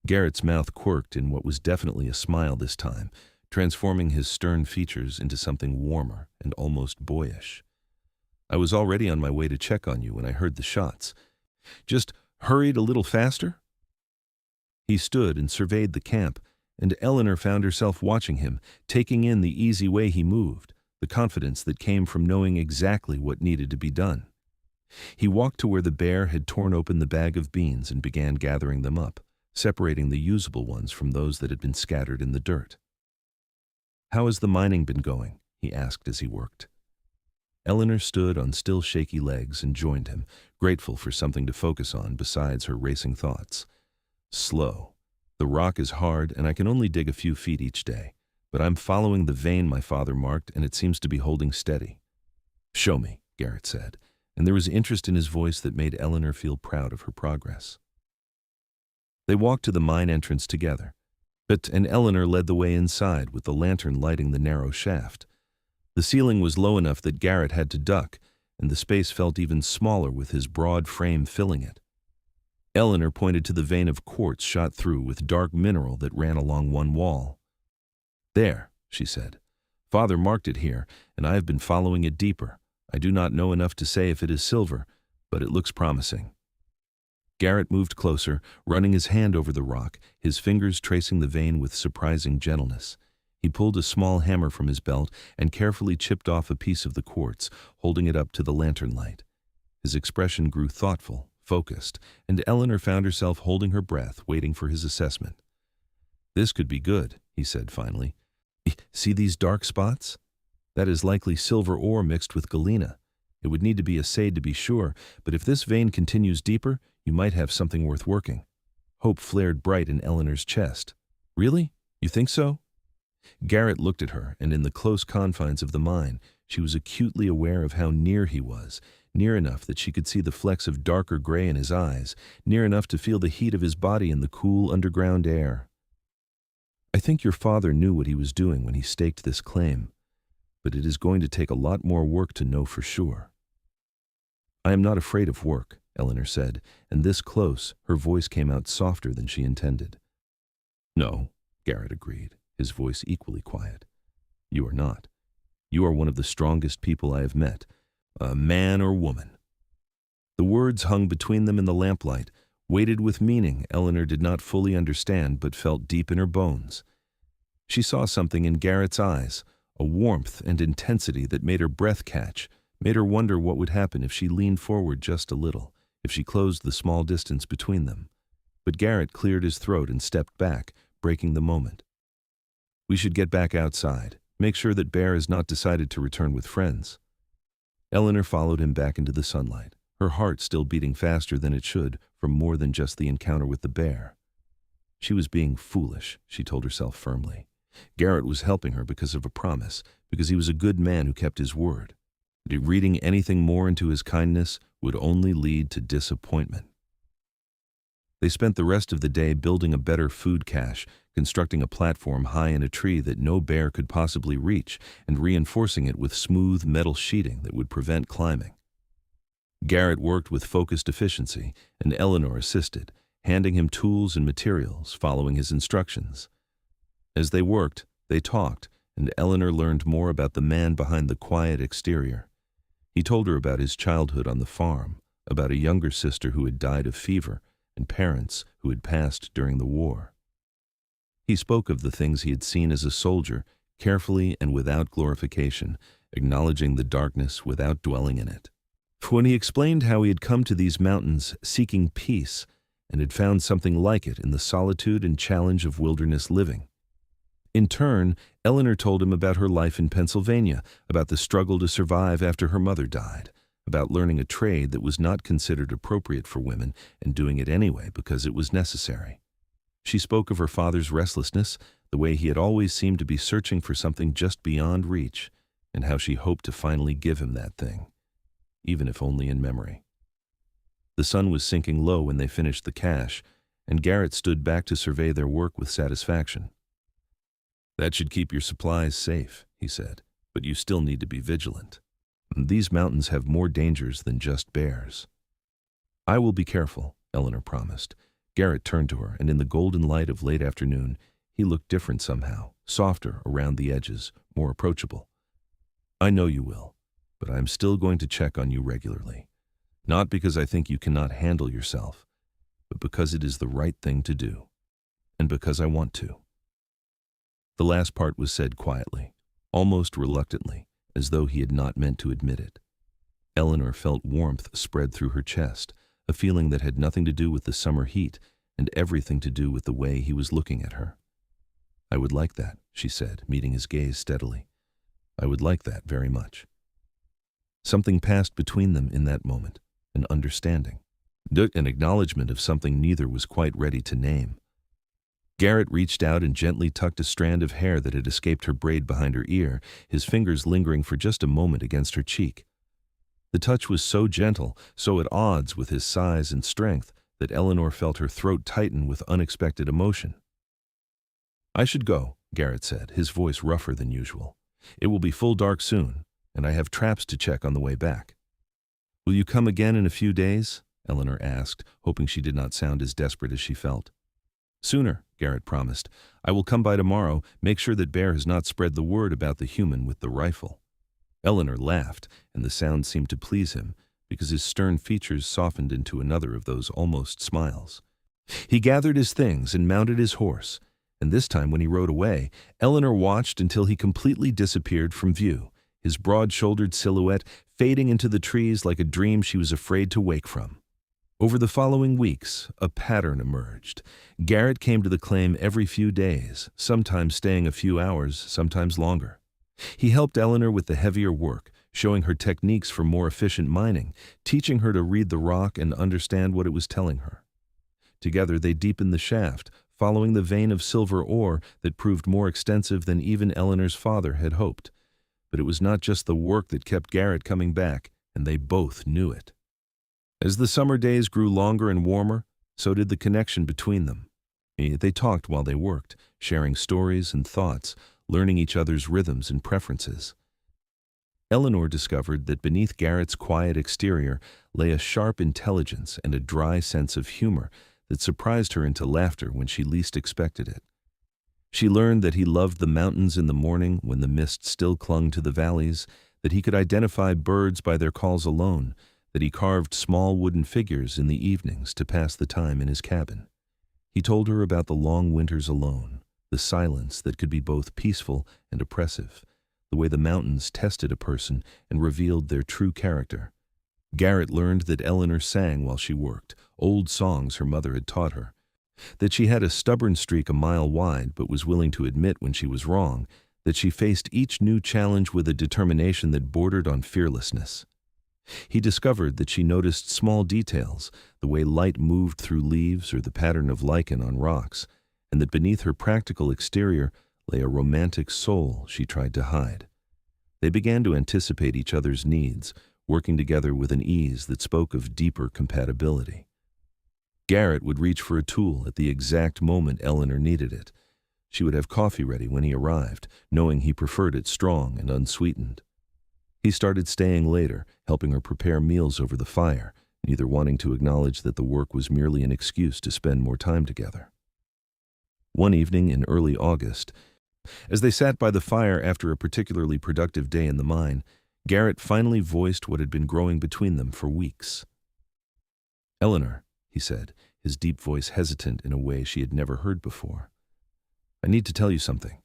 Garrett's mouth quirked in what was definitely a smile this time, transforming his stern features into something warmer and almost boyish. "I was already on my way to check on you when I heard the shots. Just hurried a little faster?" He stood and surveyed the camp, and Eleanor found herself watching him, taking in the easy way he moved, the confidence that came from knowing exactly what needed to be done. He walked to where the bear had torn open the bag of beans and began gathering them up, separating the usable ones from those that had been scattered in the dirt. "How has the mining been going?" he asked as he worked. Eleanor stood on still shaky legs and joined him, grateful for something to focus on besides her racing thoughts. "Slow. The rock is hard and I can only dig a few feet each day, but I'm following the vein my father marked and it seems to be holding steady." "Show me," Garrett said, and there was interest in his voice that made Eleanor feel proud of her progress. They walked to the mine entrance together, and Eleanor led the way inside with the lantern lighting the narrow shaft. The ceiling was low enough that Garrett had to duck, and the space felt even smaller with his broad frame filling it. Eleanor pointed to the vein of quartz shot through with dark mineral that ran along one wall. "There," she said. "Father marked it here, and I have been following it deeper. I do not know enough to say if it is silver, but it looks promising." Garrett moved closer, running his hand over the rock, his fingers tracing the vein with surprising gentleness. He pulled a small hammer from his belt and carefully chipped off a piece of the quartz, holding it up to the lantern light. His expression grew thoughtful, focused, and Eleanor found herself holding her breath, waiting for his assessment. "This could be good," he said finally. "See these dark spots? That is likely silver ore mixed with galena. It would need to be assayed to be sure, but if this vein continues deeper, you might have something worth working." Hope flared bright in Eleanor's chest. "Really? You think so?" Garrett looked at her, and in the close confines of the mine, she was acutely aware of how near he was, near enough that she could see the flecks of darker gray in his eyes, near enough to feel the heat of his body in the cool underground air. "I think your father knew what he was doing when he staked this claim, but it is going to take a lot more work to know for sure." "I am not afraid of work," Eleanor said, and this close, her voice came out softer than she intended. "No," Garrett agreed, his voice equally quiet. "You are not. You are one of the strongest people I have met, a man or woman." The words hung between them in the lamplight, weighted with meaning Eleanor did not fully understand but felt deep in her bones. She saw something in Garrett's eyes, a warmth and intensity that made her breath catch, made her wonder what would happen if she leaned forward just a little, if she closed the small distance between them. But Garrett cleared his throat and stepped back, breaking the moment. "We should get back outside, make sure that Bear has not decided to return with friends." Eleanor followed him back into the sunlight, her heart still beating faster than it should from more than just the encounter with the bear. She was being foolish, she told herself firmly. Garrett was helping her because of a promise, because he was a good man who kept his word. Reading anything more into his kindness would only lead to disappointment. They spent the rest of the day building a better food cache, constructing a platform high in a tree that no bear could possibly reach, and reinforcing it with smooth metal sheeting that would prevent climbing. Garrett worked with focused efficiency, and Eleanor assisted, handing him tools and materials, following his instructions. As they worked, they talked, and Eleanor learned more about the man behind the quiet exterior. He told her about his childhood on the farm, about a younger sister who had died of fever, and parents who had passed during the war. He spoke of the things he had seen as a soldier, carefully and without glorification, acknowledging the darkness without dwelling in it. When he explained how he had come to these mountains seeking peace and had found something like it in the solitude and challenge of wilderness living. In turn, Eleanor told him about her life in Pennsylvania, about the struggle to survive after her mother died, about learning a trade that was not considered appropriate for women and doing it anyway because it was necessary. She spoke of her father's restlessness, the way he had always seemed to be searching for something just beyond reach, and how she hoped to finally give him that thing, even if only in memory. The sun was sinking low when they finished the cache, and Garrett stood back to survey their work with satisfaction. "That should keep your supplies safe," he said, "but you still need to be vigilant. These mountains have more dangers than just bears." "I will be careful," Eleanor promised. Garrett turned to her, and in the golden light of late afternoon, he looked different somehow, softer around the edges, more approachable. "I know you will, but I am still going to check on you regularly. Not because I think you cannot handle yourself, but because it is the right thing to do, and because I want to." The last part was said quietly, almost reluctantly, as though he had not meant to admit it. Eleanor felt warmth spread through her chest, a feeling that had nothing to do with the summer heat and everything to do with the way he was looking at her. "I would like that," she said, meeting his gaze steadily. "I would like that very much." Something passed between them in that moment, an understanding, an acknowledgement of something neither was quite ready to name. Garrett reached out and gently tucked a strand of hair that had escaped her braid behind her ear, his fingers lingering for just a moment against her cheek. The touch was so gentle, so at odds with his size and strength, that Eleanor felt her throat tighten with unexpected emotion. "I should go," Garrett said, his voice rougher than usual. "It will be full dark soon, and I have traps to check on the way back." "Will you come again in a few days?" Eleanor asked, hoping she did not sound as desperate as she felt. "Sooner," Garrett promised. "I will come by tomorrow, make sure that Bear has not spread the word about the human with the rifle." Eleanor laughed, and the sound seemed to please him, because his stern features softened into another of those almost smiles. He gathered his things and mounted his horse, and this time when he rode away, Eleanor watched until he completely disappeared from view, his broad-shouldered silhouette fading into the trees like a dream she was afraid to wake from. Over the following weeks, a pattern emerged. Garrett came to the claim every few days, sometimes staying a few hours, sometimes longer. He helped Eleanor with the heavier work, showing her techniques for more efficient mining, teaching her to read the rock and understand what it was telling her. Together they deepened the shaft, following the vein of silver ore that proved more extensive than even Eleanor's father had hoped. But it was not just the work that kept Garrett coming back, and they both knew it. As the summer days grew longer and warmer, so did the connection between them. They talked while they worked, sharing stories and thoughts, learning each other's rhythms and preferences. Eleanor discovered that beneath Garrett's quiet exterior lay a sharp intelligence and a dry sense of humor that surprised her into laughter when she least expected it. She learned that he loved the mountains in the morning when the mist still clung to the valleys, that he could identify birds by their calls alone, that he carved small wooden figures in the evenings to pass the time in his cabin. He told her about the long winters alone, the silence that could be both peaceful and oppressive, the way the mountains tested a person and revealed their true character. Garrett learned that Eleanor sang while she worked, old songs her mother had taught her, that she had a stubborn streak a mile wide but was willing to admit when she was wrong, that she faced each new challenge with a determination that bordered on fearlessness. He discovered that she noticed small details, the way light moved through leaves or the pattern of lichen on rocks, and that beneath her practical exterior lay a romantic soul she tried to hide. They began to anticipate each other's needs, working together with an ease that spoke of deeper compatibility. Garrett would reach for a tool at the exact moment Eleanor needed it. She would have coffee ready when he arrived, knowing he preferred it strong and unsweetened. He started staying later, helping her prepare meals over the fire, neither wanting to acknowledge that the work was merely an excuse to spend more time together. One evening in early August, as they sat by the fire after a particularly productive day in the mine, Garrett finally voiced what had been growing between them for weeks. "Eleanor," he said, his deep voice hesitant in a way she had never heard before, "I need to tell you something."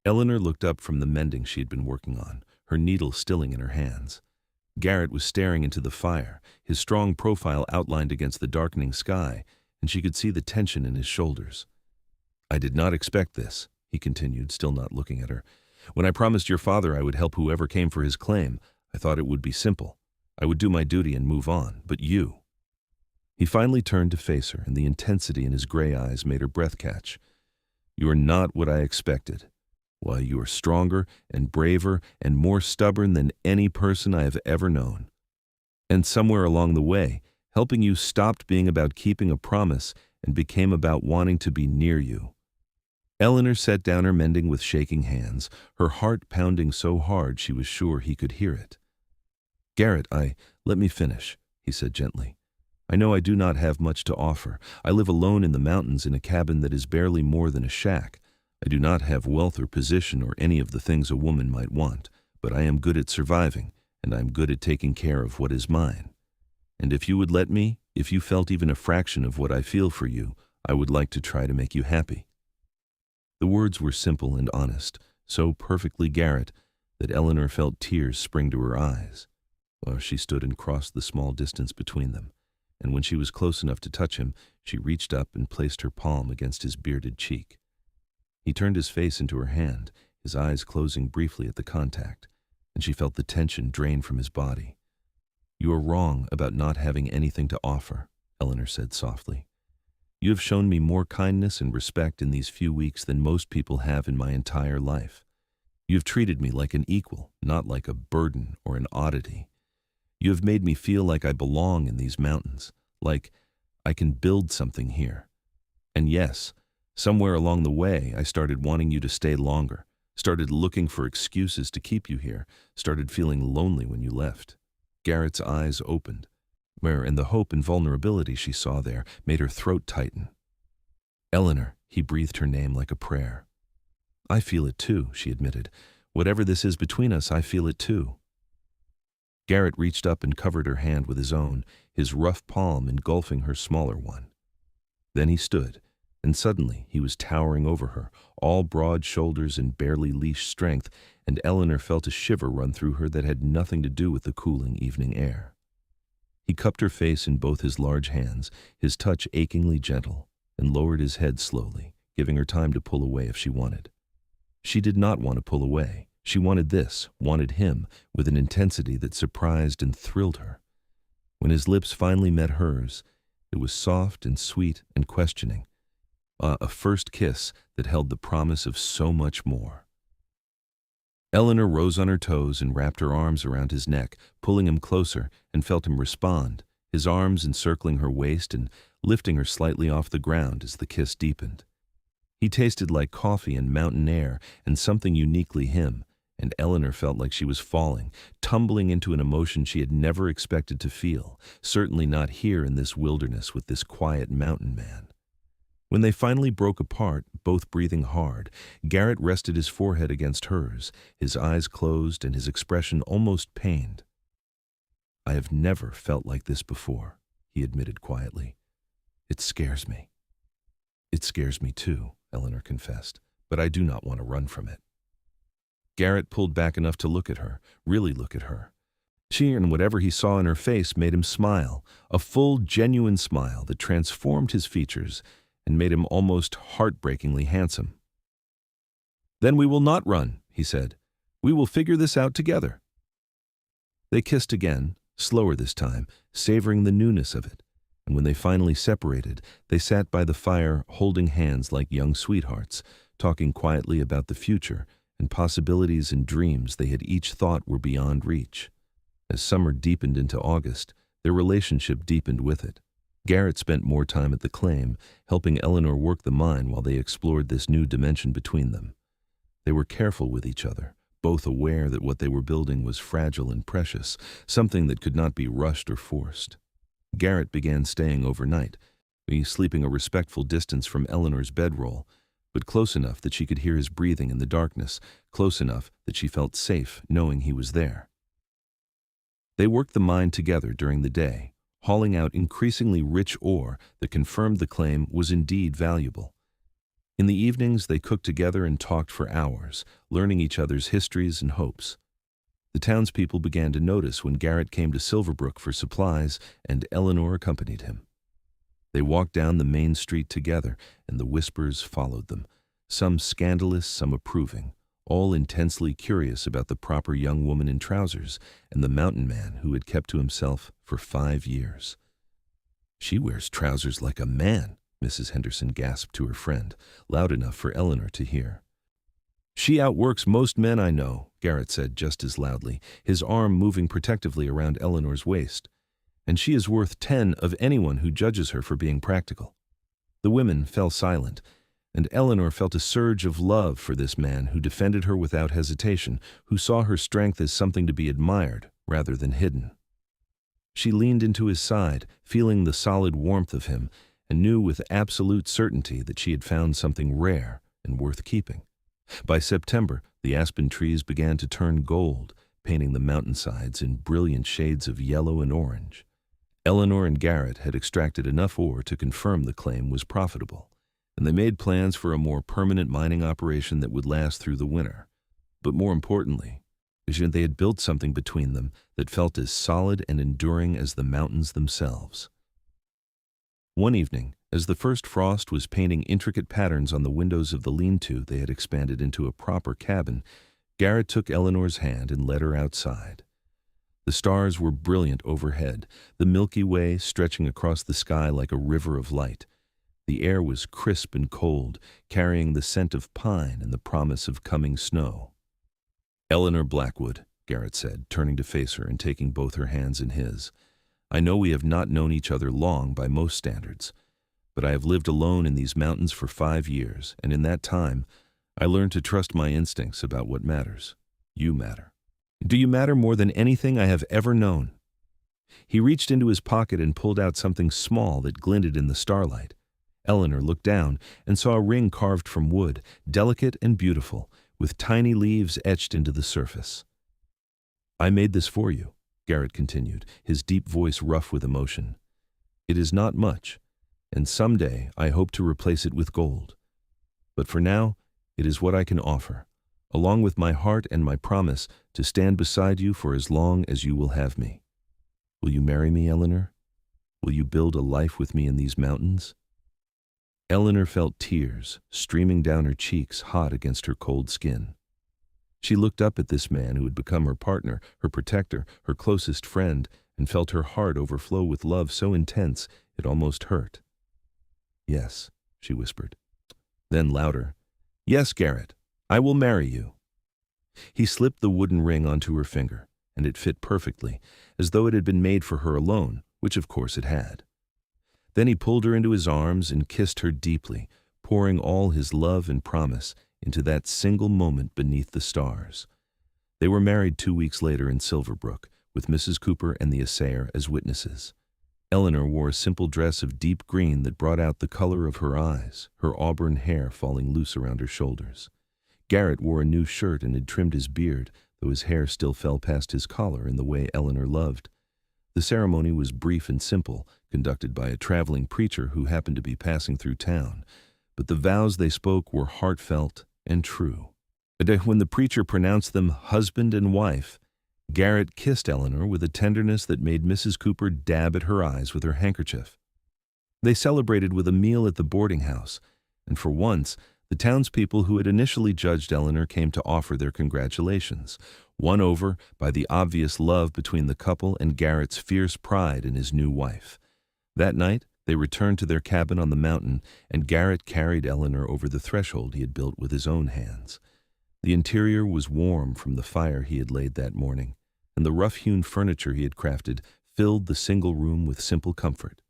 Eleanor looked up from the mending she had been working on, her needle stilling in her hands. Garrett was staring into the fire, his strong profile outlined against the darkening sky, and she could see the tension in his shoulders. "I did not expect this," he continued, still not looking at her. "When I promised your father I would help whoever came for his claim, I thought it would be simple. I would do my duty and move on, but you—" He finally turned to face her, and the intensity in his gray eyes made her breath catch. "You are not what I expected. Why, you are stronger and braver and more stubborn than any person I have ever known. And somewhere along the way, helping you stopped being about keeping a promise and became about wanting to be near you." Eleanor set down her mending with shaking hands, her heart pounding so hard she was sure he could hear it. "Garrett, let me finish," he said gently. "I know I do not have much to offer. I live alone in the mountains in a cabin that is barely more than a shack. I do not have wealth or position or any of the things a woman might want, but I am good at surviving, and I am good at taking care of what is mine. And if you would let me, if you felt even a fraction of what I feel for you, I would like to try to make you happy." The words were simple and honest, so perfectly Garrett that Eleanor felt tears spring to her eyes. She stood and crossed the small distance between them, and when she was close enough to touch him, she reached up and placed her palm against his bearded cheek. He turned his face into her hand, his eyes closing briefly at the contact, and she felt the tension drain from his body. "You are wrong about not having anything to offer," Eleanor said softly. "You have shown me more kindness and respect in these few weeks than most people have in my entire life. You have treated me like an equal, not like a burden or an oddity. You have made me feel like I belong in these mountains, like I can build something here. And yes, somewhere along the way I started wanting you to stay longer, started looking for excuses to keep you here, started feeling lonely when you left." Garrett's eyes opened, and the hope and vulnerability she saw there made her throat tighten. "Eleanor," he breathed her name like a prayer. "I feel it too," she admitted. "Whatever this is between us, I feel it too." Garrett reached up and covered her hand with his own, his rough palm engulfing her smaller one. Then he stood, and suddenly he was towering over her, all broad shoulders and barely leash strength, and Eleanor felt a shiver run through her that had nothing to do with the cooling evening air. He cupped her face in both his large hands, his touch achingly gentle, and lowered his head slowly, giving her time to pull away if she wanted. She did not want to pull away. She wanted this, wanted him, with an intensity that surprised and thrilled her. When his lips finally met hers, it was soft and sweet and questioning, a first kiss that held the promise of so much more. Eleanor rose on her toes and wrapped her arms around his neck, pulling him closer, and felt him respond, his arms encircling her waist and lifting her slightly off the ground as the kiss deepened. He tasted like coffee and mountain air and something uniquely him, and Eleanor felt like she was falling, tumbling into an emotion she had never expected to feel, certainly not here in this wilderness with this quiet mountain man. When they finally broke apart, both breathing hard, Garrett rested his forehead against hers, his eyes closed and his expression almost pained. "I have never felt like this before," he admitted quietly. "It scares me." "It scares me too," Eleanor confessed, "but I do not want to run from it." Garrett pulled back enough to look at her, really look at her. She and whatever he saw in her face made him smile, a full, genuine smile that transformed his features and made him almost heartbreakingly handsome. "Then we will not run," he said. "We will figure this out together." They kissed again, slower this time, savoring the newness of it, and when they finally separated, they sat by the fire holding hands like young sweethearts, talking quietly about the future and possibilities and dreams they had each thought were beyond reach. As summer deepened into August, their relationship deepened with it. Garrett spent more time at the claim, helping Eleanor work the mine while they explored this new dimension between them. They were careful with each other, both aware that what they were building was fragile and precious, something that could not be rushed or forced. Garrett began staying overnight, sleeping a respectful distance from Eleanor's bedroll, but close enough that she could hear his breathing in the darkness, close enough that she felt safe knowing he was there. They worked the mine together during the day, hauling out increasingly rich ore that confirmed the claim was indeed valuable. In the evenings, they cooked together and talked for hours, learning each other's histories and hopes. The townspeople began to notice when Garrett came to Silverbrook for supplies, and Eleanor accompanied him. They walked down the main street together, and the whispers followed them, some scandalous, some approving, all intensely curious about the proper young woman in trousers and the mountain man who had kept to himself for 5 years. "She wears trousers like a man," Mrs. Henderson gasped to her friend, loud enough for Eleanor to hear. "She outworks most men I know," Garrett said just as loudly, his arm moving protectively around Eleanor's waist. "And she is worth 10 of anyone who judges her for being practical." The women fell silent, And Eleanor felt a surge of love for this man who defended her without hesitation, who saw her strength as something to be admired rather than hidden. She leaned into his side, feeling the solid warmth of him, and knew with absolute certainty that she had found something rare and worth keeping. By September, the aspen trees began to turn gold, painting the mountainsides in brilliant shades of yellow and orange. Eleanor and Garrett had extracted enough ore to confirm the claim was profitable, and they made plans for a more permanent mining operation that would last through the winter. But more importantly, they had built something between them that felt as solid and enduring as the mountains themselves. One evening, as the first frost was painting intricate patterns on the windows of the lean-to they had expanded into a proper cabin, Garrett took Eleanor's hand and led her outside. The stars were brilliant overhead, the Milky Way stretching across the sky like a river of light. The air was crisp and cold, carrying the scent of pine and the promise of coming snow. "Eleanor Blackwood," Garrett said, turning to face her and taking both her hands in his. "I know we have not known each other long by most standards, but I have lived alone in these mountains for 5 years, and in that time, I learned to trust my instincts about what matters. You matter. Do you matter more than anything I have ever known?" He reached into his pocket and pulled out something small that glinted in the starlight. Eleanor looked down and saw a ring carved from wood, delicate and beautiful, with tiny leaves etched into the surface. "I made this for you," Garrett continued, his deep voice rough with emotion. "It is not much, and someday I hope to replace it with gold. But for now, it is what I can offer, along with my heart and my promise to stand beside you for as long as you will have me. Will you marry me, Eleanor? Will you build a life with me in these mountains?" Eleanor felt tears streaming down her cheeks, hot against her cold skin. She looked up at this man who had become her partner, her protector, her closest friend, and felt her heart overflow with love so intense it almost hurt. "Yes," she whispered. Then louder, "Yes, Garrett, I will marry you." He slipped the wooden ring onto her finger, and it fit perfectly, as though it had been made for her alone, which of course it had. Then he pulled her into his arms and kissed her deeply, pouring all his love and promise into that single moment beneath the stars. They were married 2 weeks later in Silverbrook, with Mrs. Cooper and the assayer as witnesses. Eleanor wore a simple dress of deep green that brought out the color of her eyes, her auburn hair falling loose around her shoulders. Garrett wore a new shirt and had trimmed his beard, though his hair still fell past his collar in the way Eleanor loved. The ceremony was brief and simple, conducted by a traveling preacher who happened to be passing through town, but the vows they spoke were heartfelt and true. When the preacher pronounced them husband and wife, Garrett kissed Eleanor with a tenderness that made Mrs. Cooper dab at her eyes with her handkerchief. They celebrated with a meal at the boarding house, and for once, the townspeople who had initially judged Eleanor came to offer their congratulations, won over by the obvious love between the couple and Garrett's fierce pride in his new wife. That night, they returned to their cabin on the mountain, and Garrett carried Eleanor over the threshold he had built with his own hands. The interior was warm from the fire he had laid that morning, and the rough-hewn furniture he had crafted filled the single room with simple comfort.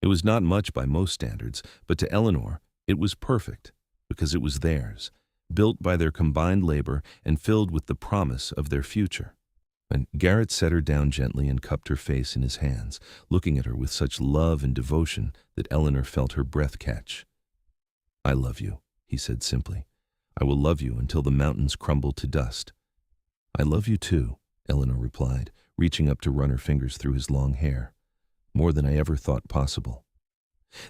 It was not much by most standards, but to Eleanor, it was perfect, because it was theirs, built by their combined labor and filled with the promise of their future. And Garrett set her down gently and cupped her face in his hands, looking at her with such love and devotion that Eleanor felt her breath catch. "I love you," he said simply. "I will love you until the mountains crumble to dust." "I love you too," Eleanor replied, reaching up to run her fingers through his long hair. "More than I ever thought possible."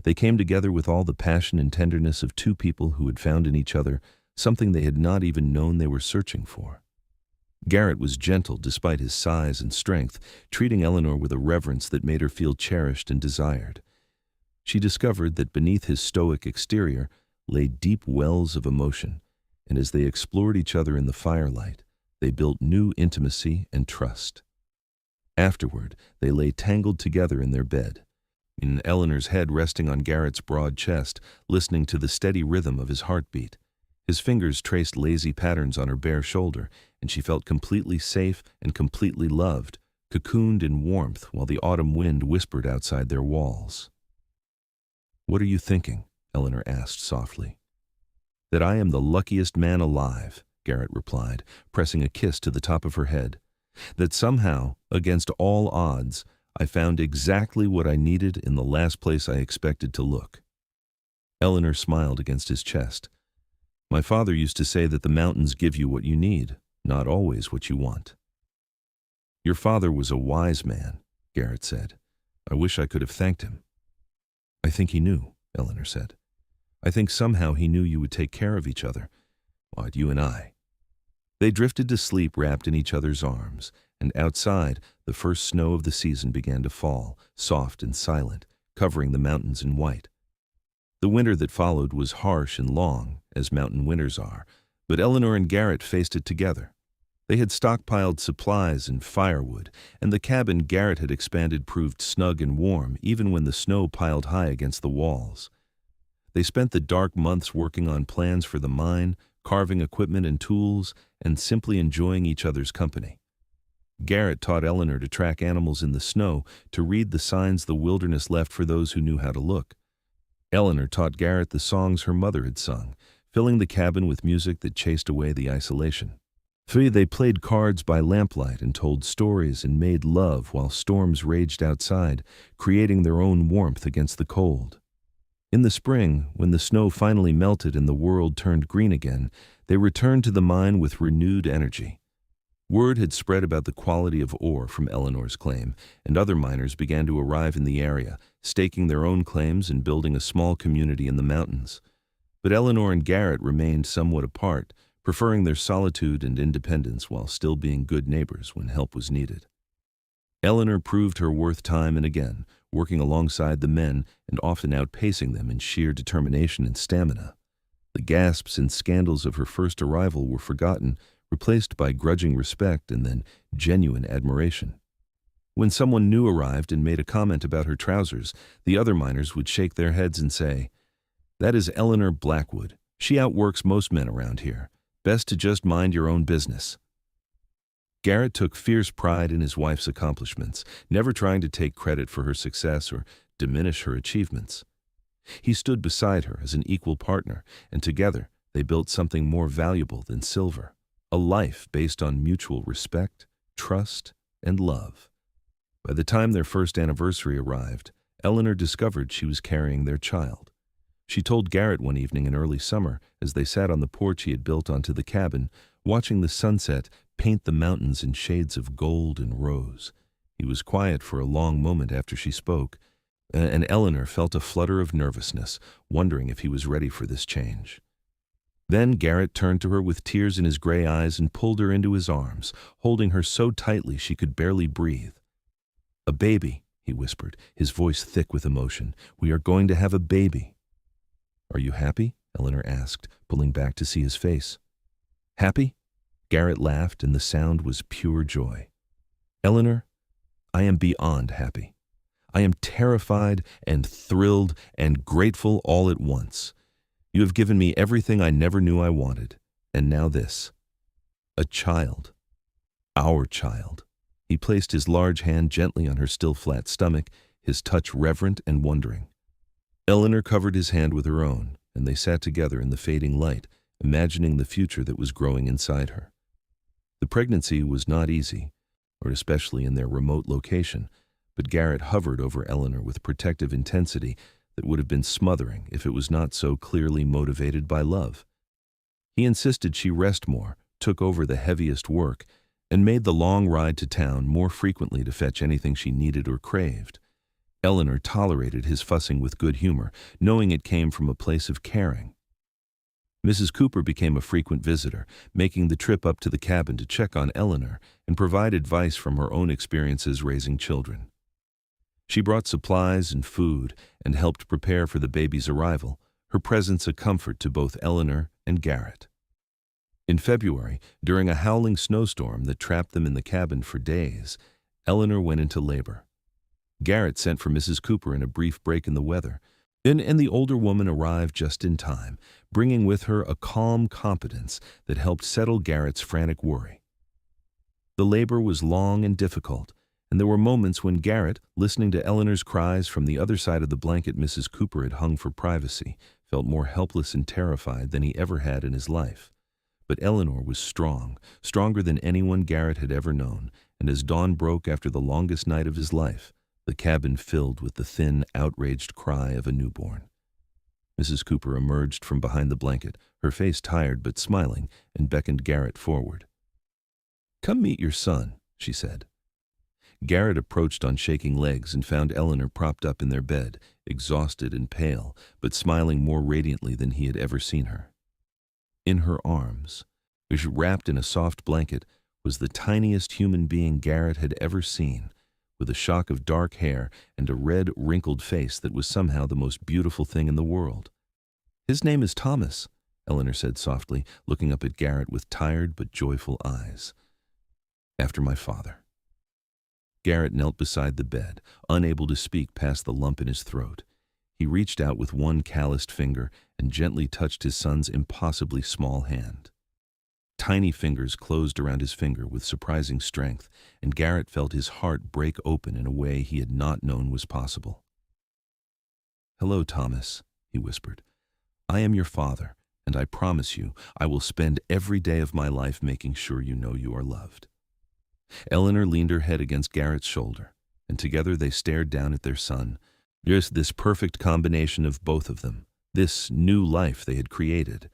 They came together with all the passion and tenderness of two people who had found in each other something they had not even known they were searching for. Garrett was gentle despite his size and strength, treating Eleanor with a reverence that made her feel cherished and desired. She discovered that beneath his stoic exterior lay deep wells of emotion, and as they explored each other in the firelight, they built new intimacy and trust. Afterward, they lay tangled together in their bed, in Eleanor's head resting on Garrett's broad chest, listening to the steady rhythm of his heartbeat. His fingers traced lazy patterns on her bare shoulder, and she felt completely safe and completely loved, cocooned in warmth while the autumn wind whispered outside their walls. "What are you thinking?" Eleanor asked softly. "That I am the luckiest man alive," Garrett replied, pressing a kiss to the top of her head. "That somehow, against all odds, I found exactly what I needed in the last place I expected to look." Eleanor smiled against his chest. "My father used to say that the mountains give you what you need, not always what you want." "Your father was a wise man," Garrett said. "I wish I could have thanked him." "I think he knew," Eleanor said. "I think somehow he knew you would take care of each other. What, you and I." They drifted to sleep wrapped in each other's arms, and outside, the first snow of the season began to fall, soft and silent, covering the mountains in white. The winter that followed was harsh and long, as mountain winters are, but Eleanor and Garrett faced it together. They had stockpiled supplies and firewood, and the cabin Garrett had expanded proved snug and warm even when the snow piled high against the walls. They spent the dark months working on plans for the mine, carving equipment and tools, and simply enjoying each other's company. Garrett taught Eleanor to track animals in the snow, to read the signs the wilderness left for those who knew how to look. Eleanor taught Garrett the songs her mother had sung, filling the cabin with music that chased away the isolation. They played cards by lamplight and told stories and made love while storms raged outside, creating their own warmth against the cold. In the spring, when the snow finally melted and the world turned green again, they returned to the mine with renewed energy. Word had spread about the quality of ore from Eleanor's claim, and other miners began to arrive in the area, staking their own claims and building a small community in the mountains. But Eleanor and Garrett remained somewhat apart, preferring their solitude and independence while still being good neighbors when help was needed. Eleanor proved her worth time and again, working alongside the men and often outpacing them in sheer determination and stamina. The gasps and scandals of her first arrival were forgotten, replaced by grudging respect and then genuine admiration. When someone new arrived and made a comment about her trousers, the other miners would shake their heads and say, "That is Eleanor Blackwood. She outworks most men around here. Best to just mind your own business." Garrett took fierce pride in his wife's accomplishments, never trying to take credit for her success or diminish her achievements. He stood beside her as an equal partner, and together they built something more valuable than silver, a life based on mutual respect, trust, and love. By the time their first anniversary arrived, Eleanor discovered she was carrying their child. She told Garrett one evening in early summer, as they sat on the porch he had built onto the cabin, watching the sunset paint the mountains in shades of gold and rose. He was quiet for a long moment after she spoke, and Eleanor felt a flutter of nervousness, wondering if he was ready for this change. Then Garrett turned to her with tears in his gray eyes and pulled her into his arms, holding her so tightly she could barely breathe. "A baby," he whispered, his voice thick with emotion. "We are going to have a baby." "Are you happy?" Eleanor asked, pulling back to see his face. "Happy?" Garrett laughed, and the sound was pure joy. "Eleanor, I am beyond happy. I am terrified and thrilled and grateful all at once. You have given me everything I never knew I wanted, and now this. A child. Our child." He placed his large hand gently on her still flat stomach, his touch reverent and wondering. Eleanor covered his hand with her own, and they sat together in the fading light, imagining the future that was growing inside her. The pregnancy was not easy, or especially in their remote location, but Garrett hovered over Eleanor with protective intensity that would have been smothering if it was not so clearly motivated by love. He insisted she rest more, took over the heaviest work, and made the long ride to town more frequently to fetch anything she needed or craved. Eleanor tolerated his fussing with good humor, knowing it came from a place of caring. Mrs. Cooper became a frequent visitor, making the trip up to the cabin to check on Eleanor and provide advice from her own experiences raising children. She brought supplies and food and helped prepare for the baby's arrival, her presence a comfort to both Eleanor and Garrett. In February, during a howling snowstorm that trapped them in the cabin for days, Eleanor went into labor. Garrett sent for Mrs. Cooper in a brief break in the weather, and the older woman arrived just in time, bringing with her a calm competence that helped settle Garrett's frantic worry. The labor was long and difficult, and there were moments when Garrett, listening to Eleanor's cries from the other side of the blanket Mrs. Cooper had hung for privacy, felt more helpless and terrified than he ever had in his life. But Eleanor was strong, stronger than anyone Garrett had ever known, and as dawn broke after the longest night of his life, the cabin filled with the thin, outraged cry of a newborn. Mrs. Cooper emerged from behind the blanket, her face tired but smiling, and beckoned Garrett forward. "Come meet your son," she said. Garrett approached on shaking legs and found Eleanor propped up in their bed, exhausted and pale, but smiling more radiantly than he had ever seen her. In her arms, wrapped in a soft blanket, was the tiniest human being Garrett had ever seen, with a shock of dark hair and a red, wrinkled face that was somehow the most beautiful thing in the world. "His name is Thomas," Eleanor said softly, looking up at Garrett with tired but joyful eyes. "After my father." Garrett knelt beside the bed, unable to speak past the lump in his throat. He reached out with one calloused finger and gently touched his son's impossibly small hand. Tiny fingers closed around his finger with surprising strength, and Garrett felt his heart break open in a way he had not known was possible. "Hello, Thomas," he whispered. "I am your father, and I promise you I will spend every day of my life making sure you know you are loved." Eleanor leaned her head against Garrett's shoulder, and together they stared down at their son. Just this perfect combination of both of them, this new life they had created.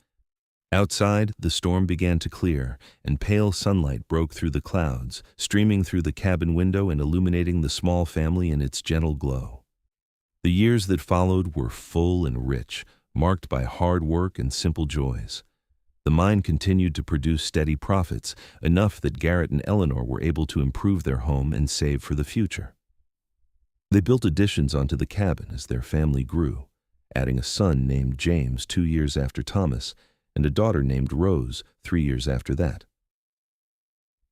Outside, the storm began to clear, and pale sunlight broke through the clouds, streaming through the cabin window and illuminating the small family in its gentle glow. The years that followed were full and rich, marked by hard work and simple joys. The mine continued to produce steady profits, enough that Garrett and Eleanor were able to improve their home and save for the future. They built additions onto the cabin as their family grew, adding a son named James 2 years after Thomas, and a daughter named Rose 3 years after that.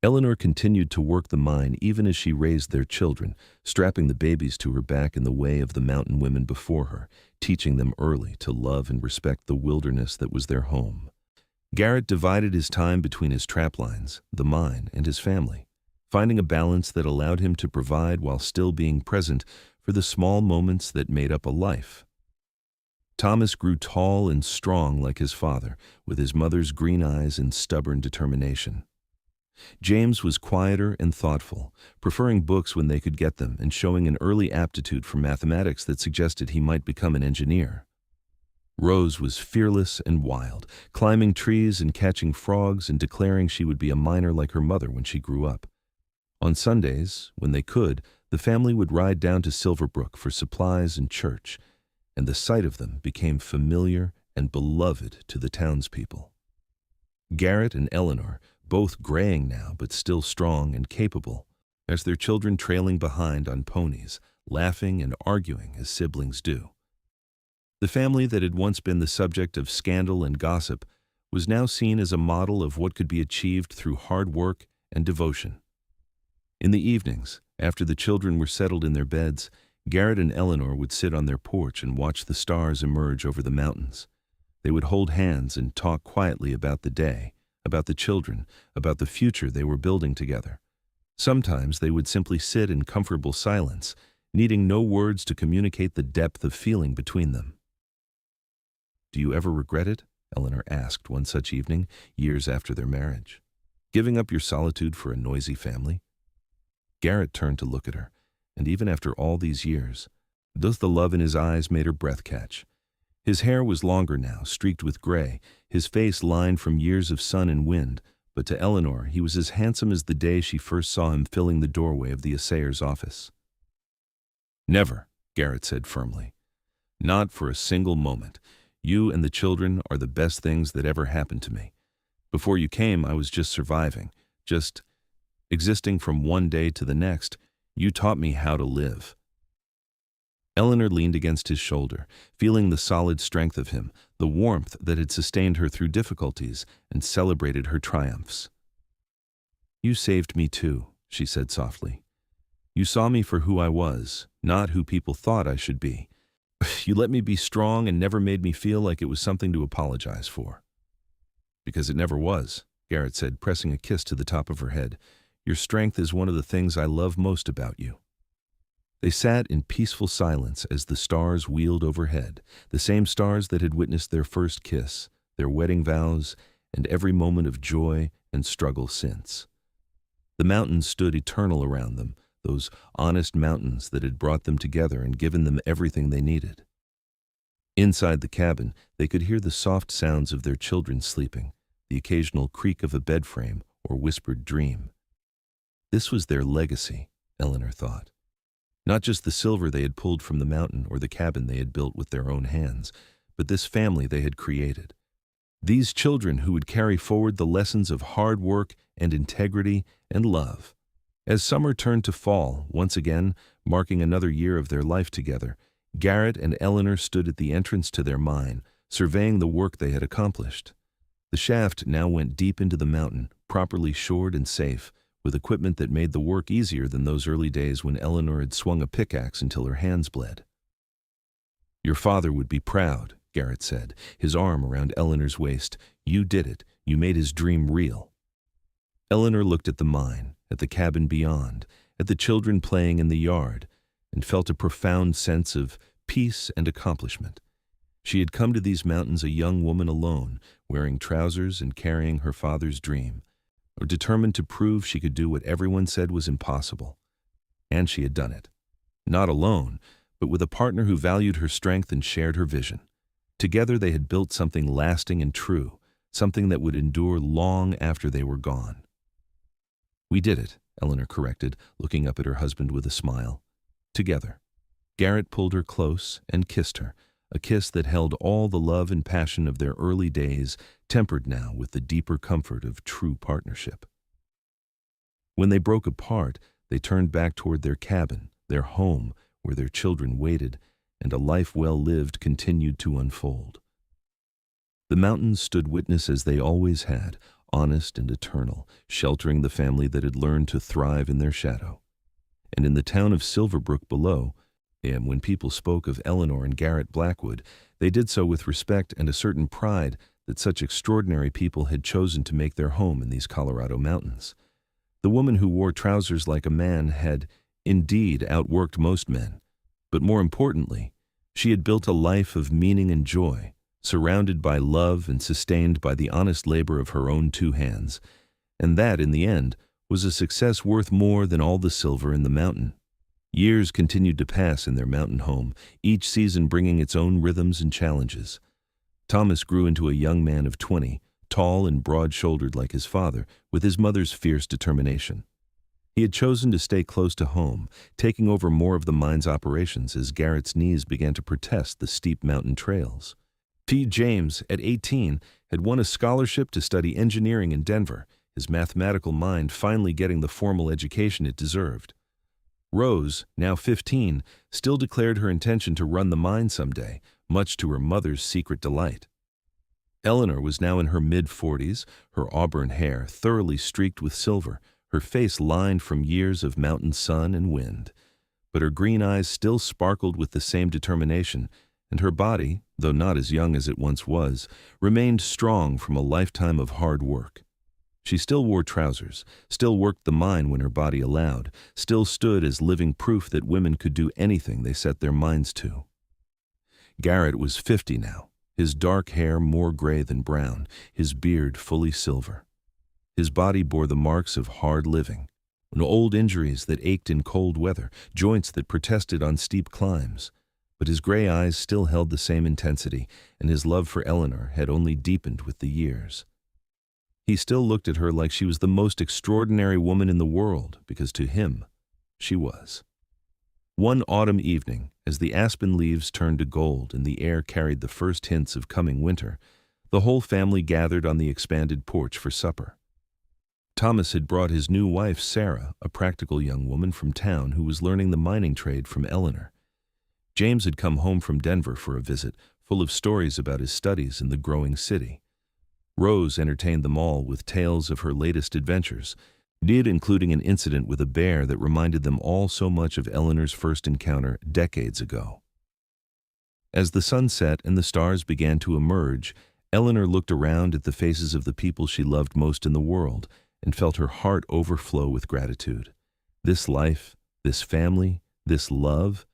Eleanor continued to work the mine even as she raised their children, strapping the babies to her back in the way of the mountain women before her, teaching them early to love and respect the wilderness that was their home. Garrett divided his time between his trap lines, the mine, and his family, finding a balance that allowed him to provide while still being present for the small moments that made up a life. Thomas grew tall and strong like his father, with his mother's green eyes and stubborn determination. James was quieter and thoughtful, preferring books when they could get them and showing an early aptitude for mathematics that suggested he might become an engineer. Rose was fearless and wild, climbing trees and catching frogs and declaring she would be a miner like her mother when she grew up. On Sundays, when they could, the family would ride down to Silverbrook for supplies and church, and the sight of them became familiar and beloved to the townspeople. Garrett and Eleanor, both graying now but still strong and capable, as their children trailing behind on ponies, laughing and arguing as siblings do. The family that had once been the subject of scandal and gossip was now seen as a model of what could be achieved through hard work and devotion. In the evenings, after the children were settled in their beds, Garrett and Eleanor would sit on their porch and watch the stars emerge over the mountains. They would hold hands and talk quietly about the day, about the children, about the future they were building together. Sometimes they would simply sit in comfortable silence, needing no words to communicate the depth of feeling between them. "Do you ever regret it?" Eleanor asked one such evening, years after their marriage. "Giving up your solitude for a noisy family?" Garrett turned to look at her, and even after all these years, thus the love in his eyes made her breath catch. His hair was longer now, streaked with gray, his face lined from years of sun and wind, but to Eleanor he was as handsome as the day she first saw him filling the doorway of the assayer's office. "Never," Garrett said firmly. "Not for a single moment. You and the children are the best things that ever happened to me. Before you came, I was just surviving, just existing from one day to the next. You taught me how to live." Eleanor leaned against his shoulder, feeling the solid strength of him, the warmth that had sustained her through difficulties, and celebrated her triumphs. "You saved me too," she said softly. "You saw me for who I was, not who people thought I should be. You let me be strong and never made me feel like it was something to apologize for." "Because it never was," Garrett said, pressing a kiss to the top of her head. "Your strength is one of the things I love most about you." They sat in peaceful silence as the stars wheeled overhead, the same stars that had witnessed their first kiss, their wedding vows, and every moment of joy and struggle since. The mountains stood eternal around them, those honest mountains that had brought them together and given them everything they needed. Inside the cabin, they could hear the soft sounds of their children sleeping, the occasional creak of a bed frame or whispered dream. This was their legacy, Eleanor thought. Not just the silver they had pulled from the mountain or the cabin they had built with their own hands, but this family they had created. These children who would carry forward the lessons of hard work and integrity and love. As summer turned to fall, once again, marking another year of their life together, Garrett and Eleanor stood at the entrance to their mine, surveying the work they had accomplished. The shaft now went deep into the mountain, properly shored and safe, with equipment that made the work easier than those early days when Eleanor had swung a pickaxe until her hands bled. "Your father would be proud," Garrett said, his arm around Eleanor's waist. "You did it. You made his dream real." Eleanor looked at the mine, at the cabin beyond, at the children playing in the yard, and felt a profound sense of peace and accomplishment. She had come to these mountains a young woman alone, wearing trousers and carrying her father's dream, or determined to prove she could do what everyone said was impossible. And she had done it. Not alone, but with a partner who valued her strength and shared her vision. Together they had built something lasting and true, something that would endure long after they were gone. "We did it," Eleanor corrected, looking up at her husband with a smile. "Together." Garrett pulled her close and kissed her, a kiss that held all the love and passion of their early days, tempered now with the deeper comfort of true partnership. When they broke apart, they turned back toward their cabin, their home, where their children waited, and a life well lived continued to unfold. The mountains stood witness as they always had, honest and eternal, sheltering the family that had learned to thrive in their shadow. And in the town of Silverbrook below, and when people spoke of Eleanor and Garrett Blackwood, they did so with respect and a certain pride that such extraordinary people had chosen to make their home in these Colorado mountains. The woman who wore trousers like a man had, indeed, outworked most men. But more importantly, she had built a life of meaning and joy, surrounded by love and sustained by the honest labor of her own two hands. And that, in the end, was a success worth more than all the silver in the mountain. Years continued to pass in their mountain home, each season bringing its own rhythms and challenges. Thomas grew into a young man of 20, tall and broad-shouldered like his father, with his mother's fierce determination. He had chosen to stay close to home, taking over more of the mine's operations as Garrett's knees began to protest the steep mountain trails. James, at 18, had won a scholarship to study engineering in Denver, his mathematical mind finally getting the formal education it deserved. Rose, now 15, still declared her intention to run the mine someday, much to her mother's secret delight. Eleanor was now in her mid-40s, her auburn hair thoroughly streaked with silver, her face lined from years of mountain sun and wind. But her green eyes still sparkled with the same determination, and her body, though not as young as it once was, remained strong from a lifetime of hard work. She still wore trousers, still worked the mine when her body allowed, still stood as living proof that women could do anything they set their minds to. Garrett was 50 now, his dark hair more gray than brown, his beard fully silver. His body bore the marks of hard living, old injuries that ached in cold weather, joints that protested on steep climbs. But his gray eyes still held the same intensity, and his love for Eleanor had only deepened with the years. He still looked at her like she was the most extraordinary woman in the world, because to him, she was. One autumn evening, as the aspen leaves turned to gold and the air carried the first hints of coming winter, the whole family gathered on the expanded porch for supper. Thomas had brought his new wife, Sarah, a practical young woman from town who was learning the mining trade from Eleanor. James had come home from Denver for a visit, full of stories about his studies in the growing city. Rose entertained them all with tales of her latest adventures, including an incident with a bear that reminded them all so much of Eleanor's first encounter decades ago. As the sun set and the stars began to emerge, Eleanor looked around at the faces of the people she loved most in the world and felt her heart overflow with gratitude. This life, this family, This love,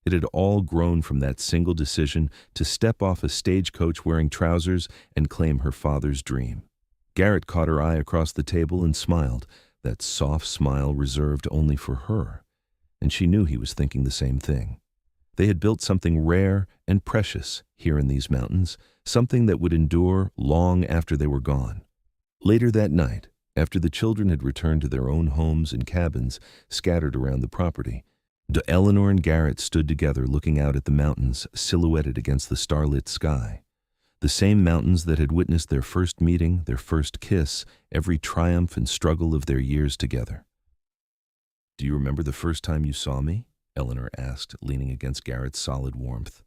it had all grown from that single decision to step off a stagecoach wearing trousers and claim her father's dream. Garrett caught her eye across the table and smiled, that soft smile reserved only for her, and she knew he was thinking the same thing. They had built something rare and precious here in these mountains, something that would endure long after they were gone. Later that night, after the children had returned to their own homes and cabins scattered around the property, Eleanor and Garrett stood together looking out at the mountains silhouetted against the starlit sky. The same mountains that had witnessed their first meeting, their first kiss, every triumph and struggle of their years together. "Do you remember the first time you saw me?" Eleanor asked, leaning against Garrett's solid warmth.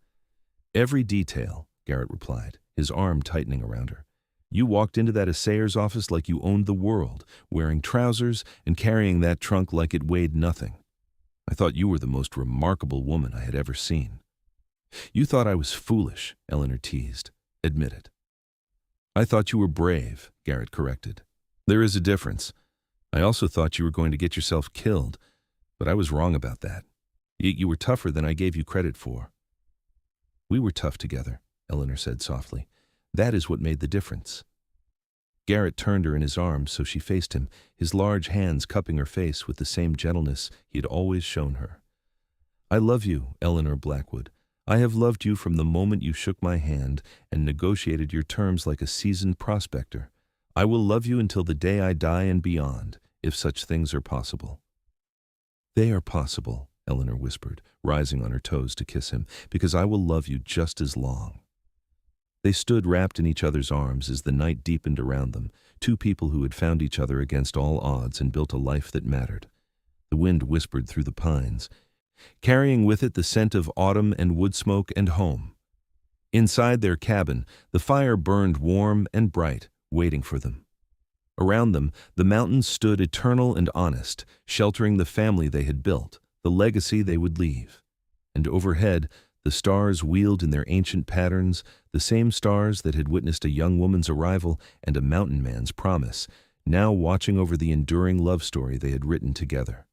"Every detail," Garrett replied, his arm tightening around her. "You walked into that assayer's office like you owned the world, wearing trousers and carrying that trunk like it weighed nothing. I thought you were the most remarkable woman I had ever seen." "You thought I was foolish," Eleanor teased. "Admit it." "I thought you were brave," Garrett corrected. "There is a difference. I also thought you were going to get yourself killed, but I was wrong about that. You were tougher than I gave you credit for." "We were tough together," Eleanor said softly. "That is what made the difference." Garrett turned her in his arms so she faced him, his large hands cupping her face with the same gentleness he had always shown her. "I love you, Eleanor Blackwood. I have loved you from the moment you shook my hand and negotiated your terms like a seasoned prospector. I will love you until the day I die and beyond, if such things are possible." "They are possible," Eleanor whispered, rising on her toes to kiss him, "because I will love you just as long." They stood wrapped in each other's arms as the night deepened around them, two people who had found each other against all odds and built a life that mattered. The wind whispered through the pines, carrying with it the scent of autumn and wood smoke and home. Inside their cabin, the fire burned warm and bright, waiting for them. Around them, the mountains stood eternal and honest, sheltering the family they had built, the legacy they would leave. And overhead, the stars wheeled in their ancient patterns, the same stars that had witnessed a young woman's arrival and a mountain man's promise, now watching over the enduring love story they had written together.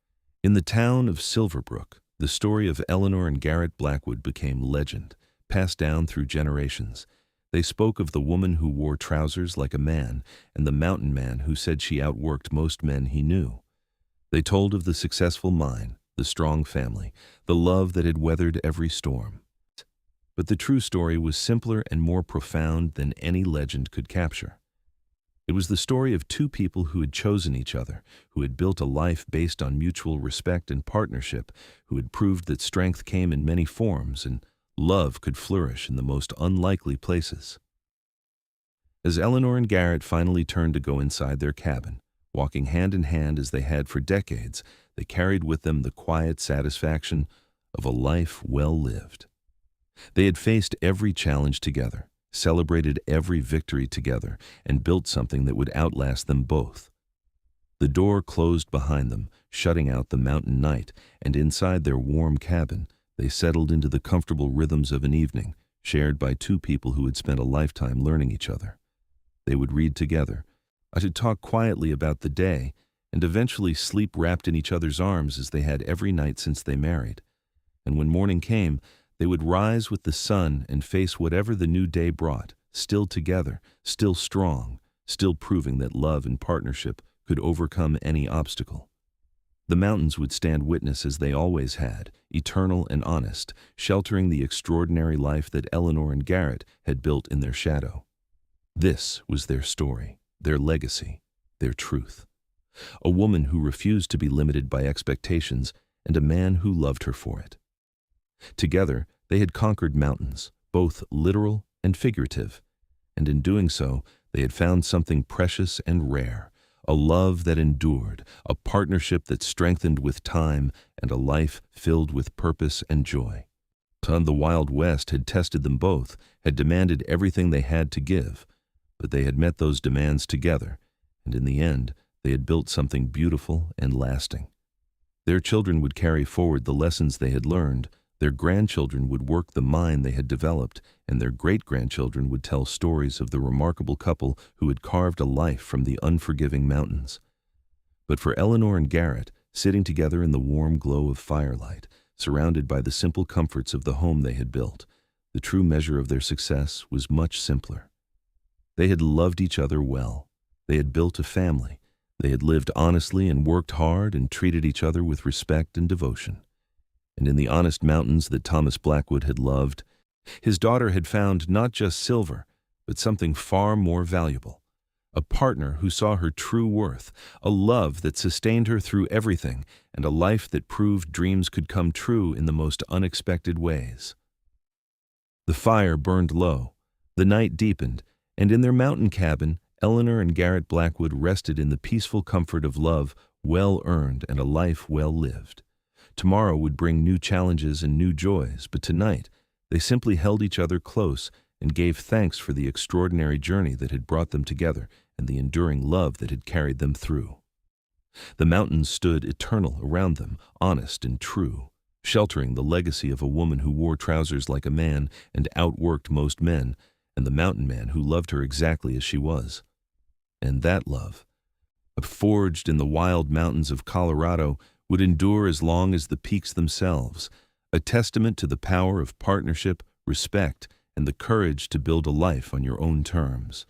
In the town of Silverbrook, the story of Eleanor and Garrett Blackwood became legend, passed down through generations. They spoke of the woman who wore trousers like a man and the mountain man who said she outworked most men he knew. They told of the successful mine, the strong family, the love that had weathered every storm. But the true story was simpler and more profound than any legend could capture. It was the story of two people who had chosen each other, who had built a life based on mutual respect and partnership, who had proved that strength came in many forms and love could flourish in the most unlikely places. As Eleanor and Garrett finally turned to go inside their cabin, walking hand in hand as they had for decades, they carried with them the quiet satisfaction of a life well lived. They had faced every challenge together, celebrated every victory together, and built something that would outlast them both. The door closed behind them, shutting out the mountain night, and inside their warm cabin, they settled into the comfortable rhythms of an evening, shared by two people who had spent a lifetime learning each other. They would read together, to talk quietly about the day, and eventually sleep wrapped in each other's arms as they had every night since they married. And when morning came, they would rise with the sun and face whatever the new day brought, still together, still strong, still proving that love and partnership could overcome any obstacle. The mountains would stand witness as they always had, eternal and honest, sheltering the extraordinary life that Eleanor and Garrett had built in their shadow. This was their story, their legacy, their truth. A woman who refused to be limited by expectations and a man who loved her for it. Together, they had conquered mountains, both literal and figurative, and in doing so, they had found something precious and rare, a love that endured, a partnership that strengthened with time, and a life filled with purpose and joy. The Wild West had tested them both, had demanded everything they had to give, but they had met those demands together, and in the end, they had built something beautiful and lasting. Their children would carry forward the lessons they had learned, their grandchildren would work the mine they had developed, and their great-grandchildren would tell stories of the remarkable couple who had carved a life from the unforgiving mountains. But for Eleanor and Garrett, sitting together in the warm glow of firelight, surrounded by the simple comforts of the home they had built. The true measure of their success was much simpler. They had loved each other well. They had built a family. They had lived honestly and worked hard and treated each other with respect and devotion. And in the honest mountains that Thomas Blackwood had loved, his daughter had found not just silver, but something far more valuable. A partner who saw her true worth, a love that sustained her through everything, and a life that proved dreams could come true in the most unexpected ways. The fire burned low, the night deepened, and in their mountain cabin, Eleanor and Garrett Blackwood rested in the peaceful comfort of love well earned and a life well lived. Tomorrow would bring new challenges and new joys, but tonight they simply held each other close and gave thanks for the extraordinary journey that had brought them together and the enduring love that had carried them through. The mountains stood eternal around them, honest and true, sheltering the legacy of a woman who wore trousers like a man and outworked most men, and the mountain man who loved her exactly as she was. And that love, forged in the wild mountains of Colorado, would endure as long as the peaks themselves, a testament to the power of partnership, respect, and the courage to build a life on your own terms.